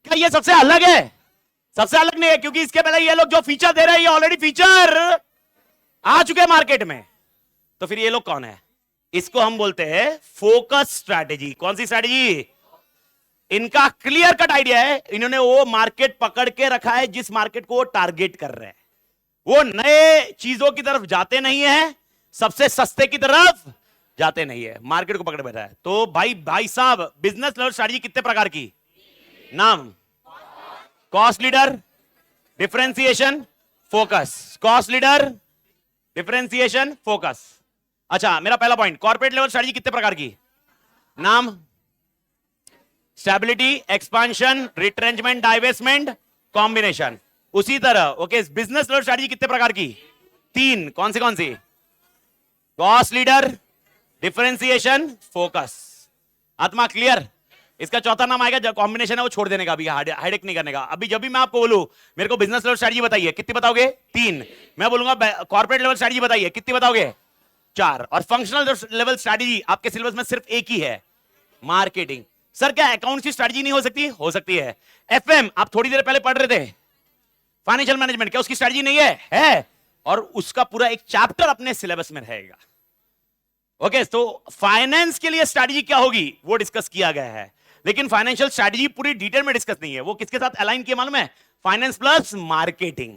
क्या ये सबसे अलग है? सबसे अलग नहीं है, क्योंकि इसके पहले ये लोग जो फीचर दे रहे हैं ये ऑलरेडी फीचर आ चुके हैं मार्केट में। तो फिर ये लोग कौन है? इसको हम बोलते हैं फोकस स्ट्रैटेजी। कौन सी स्ट्रैटेजी? इनका क्लियर कट आइडिया है, इन्होंने वो मार्केट पकड़ के रखा है जिस मार्केट को वो टारगेट कर रहे हैं। वो नए चीजों की तरफ जाते नहीं है, सबसे सस्ते की तरफ जाते नहीं है, मार्केट को पकड़े बैठा है। तो भाई साहब, बिजनेस लेवल स्ट्रैटेजी कितने प्रकार की? नाम, cost leader, differentiation, focus. Cost leader, differentiation, focus. अच्छा, मेरा पहला पॉइंट, कॉर्पोरेट लेवल स्ट्रैटेजी कितने प्रकार की? नाम, stability, expansion, retrenchment, divestment, combination. उसी तरह ओके, बिजनेस लेवल स्ट्रैटेजी कितने प्रकार की? 3। कौन सी? Cost leader, differentiation, focus. आत्मा क्लियर? इसका चौथा नाम आएगा, जो कॉम्बिनेशन है वो छोड़ देने का, भी हेडेक नहीं करने का। अभी जब भी मैं आपको बोलूं मेरे को बिजनेस लेवल स्ट्रैटेजी बताइए, कितनी बताओगे? 3। मैं बोलूंगा कॉर्पोरेट लेवल स्ट्रैटेजी बताइए, कितनी बताओगे? 4। और फंक्शनल लेवल स्ट्रैटेजी आपके सिलेबस में सिर्फ एक ही है, मार्केटिंग। सर क्या अकाउंट्स की स्ट्रैटेजी नहीं हो सकती? हो सकती है। एफएम आप थोड़ी देर पहले पढ़ रहे थे, फाइनेंशियल मैनेजमेंट, क्या उसकी स्ट्रैटेजी नहीं है? और उसका पूरा एक चैप्टर अपने सिलेबस में रहेगा। ओके, तो फाइनेंस के लिए स्ट्रैटेजी क्या होगी वो डिस्कस किया गया है, लेकिन फाइनेंशियल स्ट्रैटेजी पूरी डिटेल में डिस्कस नहीं है। वो किसके साथ अलाइन किया मालूम है? Finance plus marketing.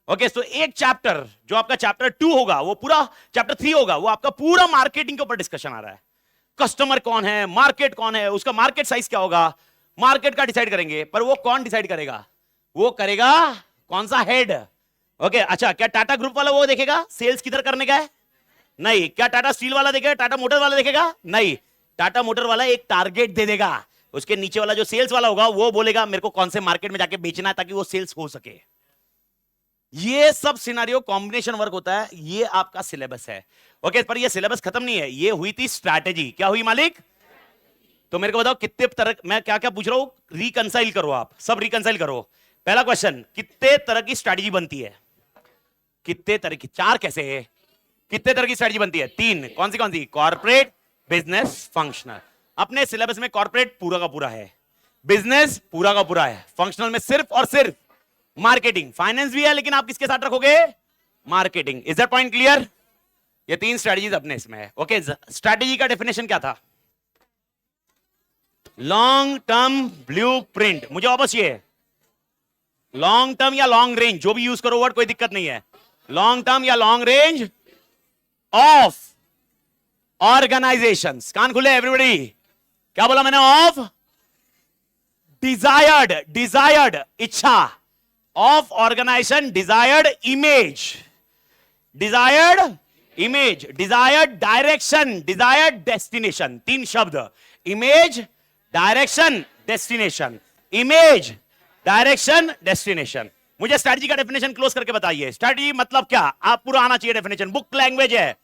ओके, तो एक चैप्टर जो आपका चैप्टर 2 होगा, वो पूरा चैप्टर 3 होगा, वो आपका पूरा मार्केटिंग के ऊपर डिस्कशन आ रहा है। कस्टमर कौन है, मार्केट कौन है, उसका मार्केट साइज क्या होगा, मार्केट का डिसाइड करेंगे। पर वो कौन डिसाइड करेगा? वो करेगा कौन सा हेड? ओके, अच्छा, क्या टाटा ग्रुप वाला वो देखेगा सेल्स किधर करने का है? नहीं। क्या टाटा स्टील वाला देखेगा? टाटा मोटर वाला देखेगा? नहीं। टाटा मोटर वाला एक टारगेट दे देगा, उसके नीचे वाला जो सेल्स वाला होगा वो बोलेगा मेरे को कौन से मार्केट में जाके बेचना है ताकि वो सेल्स हो सके। ये सब सिनेरियो कॉम्बिनेशन वर्क होता है, ये आपका सिलेबस है। ओके, पर ये सिलेबस खत्म नहीं है, ये हुई थी स्ट्रैटेजी। क्या हुई मालिक? तो मेरे को बताओ कितने तरह, मैं क्या क्या पूछ रहा हूं, रिकंसाइल करो, आप सब रिकंसाइल करो। पहला क्वेश्चन, कितने तरह की स्ट्रैटेजी बनती है? कितने तरह की? 4 कैसे है? कितने तरह की स्ट्रैटेजी बनती है? 3। कौन सी? Corporate, business, functional. अपने सिलेबस में कॉर्पोरेट पूरा का पूरा है, बिजनेस पूरा का पूरा है, फंक्शनल में सिर्फ और सिर्फ मार्केटिंग। फाइनेंस भी है लेकिन आप किसके साथ रखोगे? Marketing. Is that point clear? ये 3 स्ट्रैटेजीज अपने इसमें है। ओके, स्ट्रैटेजी का डेफिनेशन क्या था? Long term blueprint. मुझे वापस ये लॉन्ग टर्म या लॉन्ग रेंज, जो भी यूज करो वर्ड, कोई दिक्कत नहीं है। लॉन्ग टर्म या लॉन्ग रेंज ऑफ ऑर्गेनाइजेशंस। कान खुले एवरीबॉडी। क्या बोला मैंने? ऑफ डिजायर्ड इच्छा, of organisation, desired image, desired direction, desired destination. 3 शब्द, image, direction, destination. Image, direction, destination. मुझे स्ट्रैटेजी का डेफिनेशन क्लोज करके बताइए। स्ट्रैटेजी मतलब क्या? आप पूरा आना चाहिए डेफिनेशन, बुक लैंग्वेज है।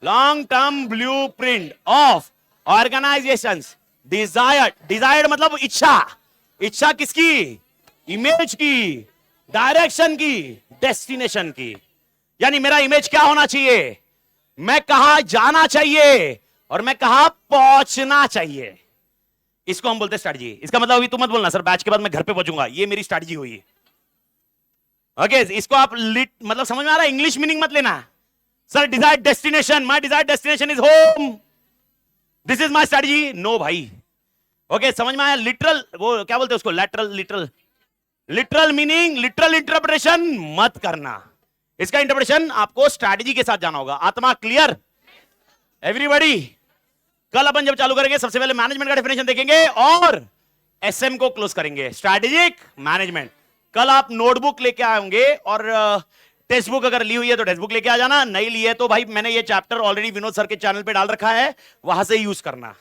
Long term blueprint of organisations, desired मतलब इच्छा किसकी? इमेज की, डायरेक्शन की, डेस्टिनेशन की। यानी मेरा इमेज क्या होना चाहिए, मैं कहां जाना चाहिए और मैं कहां पहुंचना चाहिए, इसको हम बोलते हैं स्ट्रैटेजी। इसका मतलब अभी तुम मत बोलना सर बैच के बाद मैं घर पे पहुंचूंगा, ये मेरी स्ट्रैटेजी हुई। ओके, इसको आप मतलब समझ में आ रहा है? इंग्लिश मीनिंग मत लेना। Sir desired destination, my desired destination is home, this is my strategy. No भाई, ओके समझ में आया? लिटरल, वो क्या बोलते हैं उसको, lateral, literal, literal meaning, literal interpretation मत करना। इसका इंटरप्रिटेशन आपको स्ट्रैटेजी के साथ जाना होगा। आत्मा क्लियर एवरीबॉडी? कल अपन जब चालू करेंगे सबसे पहले मैनेजमेंट का डेफिनेशन देखेंगे और एसएम को क्लोज करेंगे, स्ट्रैटेजिक मैनेजमेंट। कल आप नोटबुक लेके आएंगे और टेक्स्ट बुक अगर ली हुई है तो टेक्स्ट बुक लेके आ जाना, नहीं ली है तो भाई मैंने ये चैप्टर ऑलरेडी विनोद सर के चैनल पे डाल रखा है, वहां से यूज करना।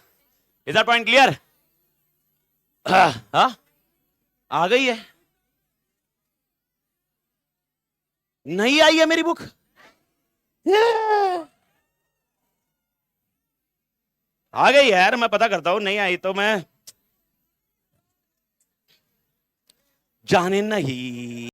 Is that point clear? आ गई है? नहीं आई है मेरी बुक? आ गई यार, मैं पता करता हूं, नहीं आई तो मैं जाने नहीं।